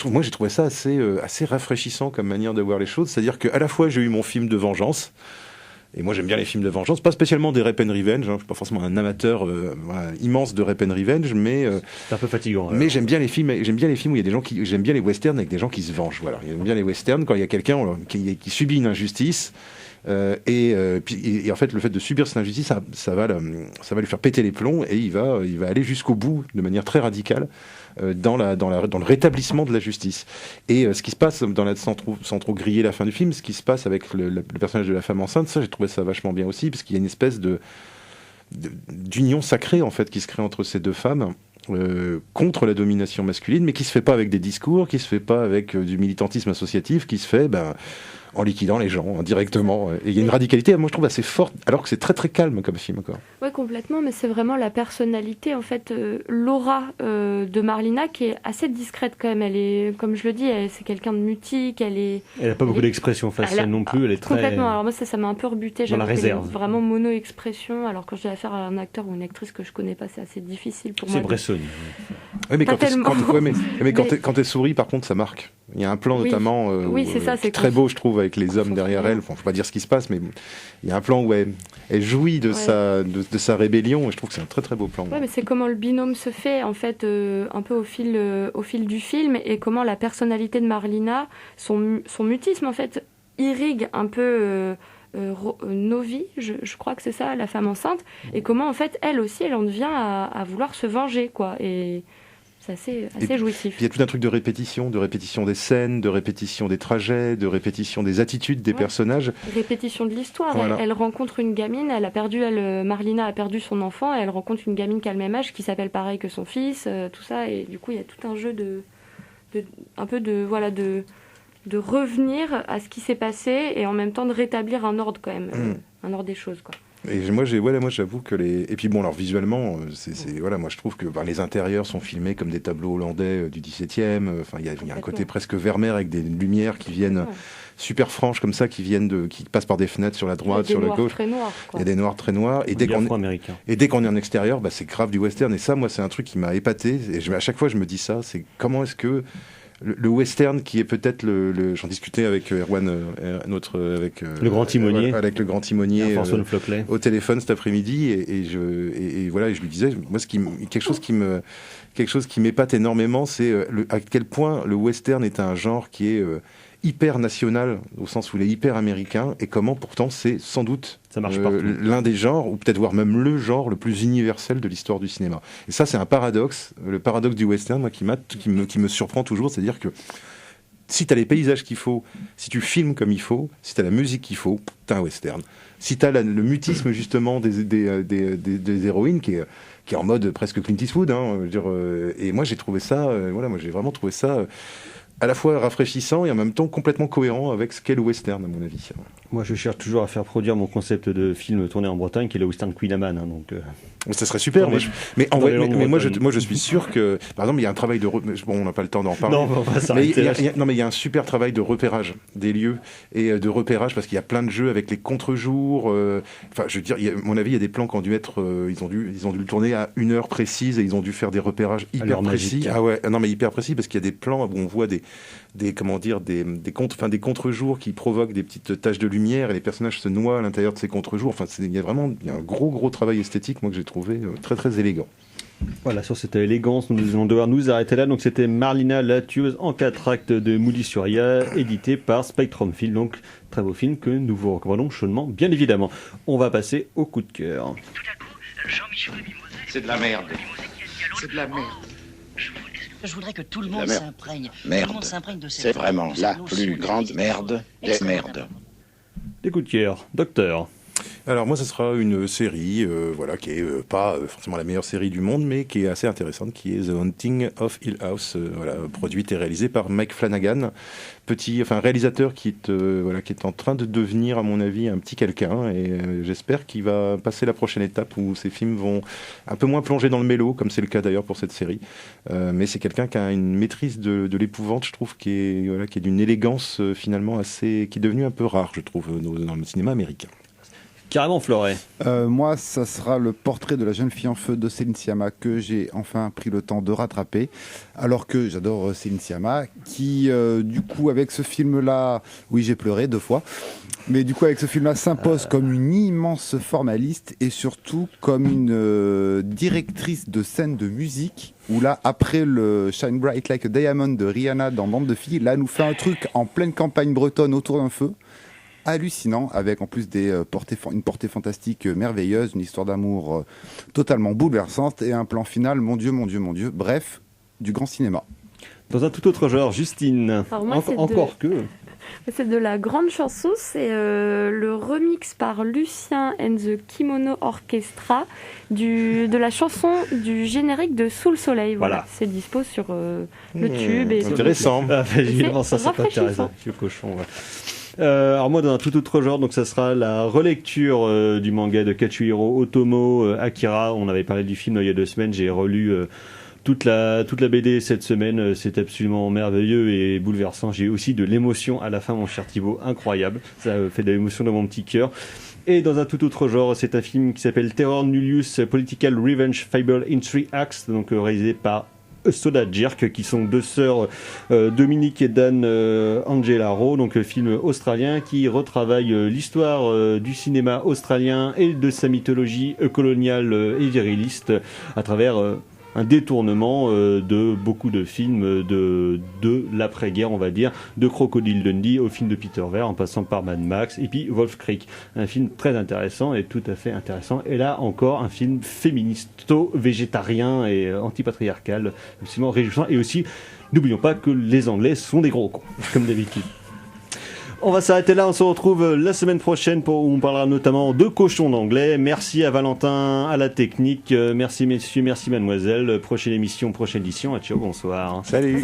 moi j'ai trouvé ça assez rafraîchissant comme manière de voir les choses, c'est-à-dire qu'à la fois j'ai eu mon film de vengeance. Et moi, j'aime bien les films de vengeance, pas spécialement des Rape and Revenge. Je suis pas forcément un amateur immense de Rape and Revenge, mais c'est un peu fatigant. Mais j'aime bien les films. J'aime bien les films où il y a des gens j'aime bien les westerns avec des gens qui se vengent. Voilà, j'aime bien les westerns quand il y a quelqu'un qui subit une injustice. Et en fait, le fait de subir cette injustice, ça va lui faire péter les plombs et il va aller jusqu'au bout de manière très radicale dans le rétablissement de la justice. Et ce qui se passe sans trop griller la fin du film, ce qui se passe avec le personnage de la femme enceinte, ça j'ai trouvé ça vachement bien aussi, parce qu'il y a une espèce d'union sacrée en fait qui se crée entre ces deux femmes. Contre la domination masculine, mais qui se fait pas avec des discours, qui se fait pas avec du militantisme associatif, qui se fait en liquidant les gens directement. Et il y a une radicalité, moi je trouve assez forte, alors que c'est très très calme comme film encore. Ouais, complètement, mais c'est vraiment la personnalité, en fait, l'aura de Marlena qui est assez discrète quand même. Elle est, comme je le dis, c'est quelqu'un de mutique, elle a pas beaucoup d'expression faciale non plus, elle est très... Complètement, alors moi ça m'a un peu rebuté, dans la réserve. Vraiment mono-expression, alors quand j'ai affaire à un acteur ou une actrice que je connais pas, c'est assez difficile pour moi. C'est Bresson. Oui, mais quand elle sourit, par contre, ça marque. Il y a un plan notamment c'est ça, c'est très beau, je trouve, avec les hommes derrière elle. Enfin, faut pas dire ce qui se passe, mais il y a un plan où elle jouit de sa rébellion, et je trouve que c'est un très très beau plan. Ouais, mais c'est comment le binôme se fait, en fait, un peu au fil du film, et comment la personnalité de Marlena, son mutisme, en fait, irrigue un peu Novi, je crois que c'est ça, la femme enceinte, et comment, en fait, elle aussi, elle en vient à vouloir se venger, quoi. Et c'est assez jouissif. Il y a tout un truc de répétition des scènes, de répétition des trajets, de répétition des attitudes des personnages. Répétition de l'histoire. Voilà. Elle rencontre une gamine, Marlena a perdu son enfant, et elle rencontre une gamine qui a le même âge, qui s'appelle pareil que son fils, tout ça, et du coup il y a tout un jeu de revenir à ce qui s'est passé, et en même temps de rétablir un ordre quand même, un ordre des choses, quoi. Et moi j'avoue que et puis bon, alors visuellement moi je trouve que les intérieurs sont filmés comme des tableaux hollandais du 17e. Enfin il y a un côté presque Vermeer avec des lumières qui viennent super franches comme ça, qui passent par des fenêtres sur la droite, sur la gauche. Il y a des noirs très noirs, et dès qu'on est en extérieur, c'est grave du western. Et ça, moi, c'est un truc qui m'a épaté, et à chaque fois je me dis ça, c'est comment est-ce que le western, qui est peut-être j'en discutais avec Erwan, le grand timonier, avec le grand timonier Flocklet au téléphone cet après-midi, et voilà, et je lui disais, moi quelque chose qui m'épate énormément, c'est à quel point le western est un genre qui est hyper national, au sens où il est hyper américain, et comment pourtant c'est sans doute l'un des genres, ou peut-être voire même le genre le plus universel de l'histoire du cinéma. Et ça, c'est un paradoxe, le paradoxe du western, moi, qui me surprend toujours, c'est-à-dire que si tu as les paysages qu'il faut, si tu filmes comme il faut, si tu as la musique qu'il faut, t'as un western. Si tu as le mutisme justement des héroïnes qui est en mode presque Clint Eastwood, et moi j'ai trouvé ça, moi j'ai vraiment trouvé ça à la fois rafraîchissant et en même temps complètement cohérent avec ce qu'est le western, à mon avis. Moi, je cherche toujours à faire produire mon concept de film tourné en Bretagne, qui est le Western Queen Amman. Donc, ça serait super. Mais moi, je suis sûr que, par exemple, il y a un travail de. Bon, on n'a pas le temps d'en parler. Non, on va s'arrêter là. Mais il y a un super travail de repérage des lieux et de repérage parce qu'il y a plein de jeux avec les contre-jours. Enfin, je veux dire, à mon avis, il y a des plans qui ont dû être. Ils ont dû le tourner à une heure précise et ils ont dû faire des repérages hyper précis. Magique. Ah ouais, non, mais hyper précis parce qu'il y a des plans où on voit des contre-jours qui provoquent des petites taches de lumière et les personnages se noient à l'intérieur de ces contre-jours. Enfin, il y a un gros travail esthétique, moi, que j'ai trouvé très très élégant. Voilà, sur cette élégance, nous allons devoir nous arrêter là. Donc, c'était Marlina la tueuse en 4 actes de Moody Surya, édité par Spectrum Film. Donc, très beau film que nous vous recommandons chaudement, bien évidemment. On va passer au coup de cœur. C'est de la merde. C'est de la merde. Je voudrais que tout le monde s'imprègne. Merde. Tout le monde s'imprègne de cette C'est vraiment la plus grande merde des merdes. Des coups de cœur, docteur. Alors moi, ce sera une série, qui est pas forcément la meilleure série du monde, mais qui est assez intéressante, qui est The Haunting of Hill House, produite et réalisée par Mike Flanagan, réalisateur qui est en train de devenir, à mon avis, un petit quelqu'un, et j'espère qu'il va passer la prochaine étape où ses films vont un peu moins plonger dans le mélo, comme c'est le cas d'ailleurs pour cette série. Mais c'est quelqu'un qui a une maîtrise de l'épouvante, je trouve, qui est d'une élégance finalement qui est devenue un peu rare, je trouve, dans le cinéma américain. Carrément Floret. Moi, ça sera le portrait de la jeune fille en feu de Céline Sciamma que j'ai enfin pris le temps de rattraper. Alors que j'adore Céline Sciamma, qui du coup avec ce film-là, oui j'ai pleuré 2 fois, mais du coup avec ce film-là s'impose comme une immense formaliste et surtout comme une directrice de scène de musique. Où là, après le Shine Bright Like a Diamond de Rihanna dans Bande de filles, là nous fait un truc en pleine campagne bretonne autour d'un feu. Hallucinant, avec en plus une portée fantastique merveilleuse, une histoire d'amour totalement bouleversante et un plan final, mon Dieu, bref, du grand cinéma. Dans un tout autre genre, Justine, moi, c'est de la grande chanson, c'est le remix par Lucien and the Kimono Orchestra de la chanson du générique de Sous le Soleil. Voilà. C'est dispo sur le tube. Et intéressant. Évidemment, ça t'intéresse, le cochon. Ouais. Alors moi dans un tout autre genre, donc ça sera la relecture du manga de Katsuhiro Otomo, Akira. On avait parlé du film il y a 2 semaines, j'ai relu toute la BD cette semaine, c'est absolument merveilleux et bouleversant. J'ai aussi de l'émotion à la fin, mon cher Thibaut, incroyable, ça fait de l'émotion dans mon petit cœur. Et dans un tout autre genre, c'est un film qui s'appelle Terror Nullius Political Revenge Fable in 3 Acts, donc réalisé par Soda Jerk, qui sont 2 sœurs, Dominique et Dan Angelaro, donc film australien qui retravaille l'histoire du cinéma australien et de sa mythologie coloniale et viriliste à travers un détournement de beaucoup de films de l'après-guerre, on va dire, de Crocodile Dundee au film de Peter Weir, en passant par Mad Max et puis Wolf Creek, un film très intéressant et tout à fait intéressant, et là encore un film féministo-végétarien et antipatriarcal, absolument réjouissant, et aussi n'oublions pas que les Anglais sont des gros cons, comme d'habitude. On va s'arrêter là, on se retrouve la semaine prochaine où on parlera notamment de cochons d'anglais. Merci à Valentin, à la technique, merci messieurs, merci mademoiselle. Prochaine émission, prochaine édition, ciao, bonsoir. Salut.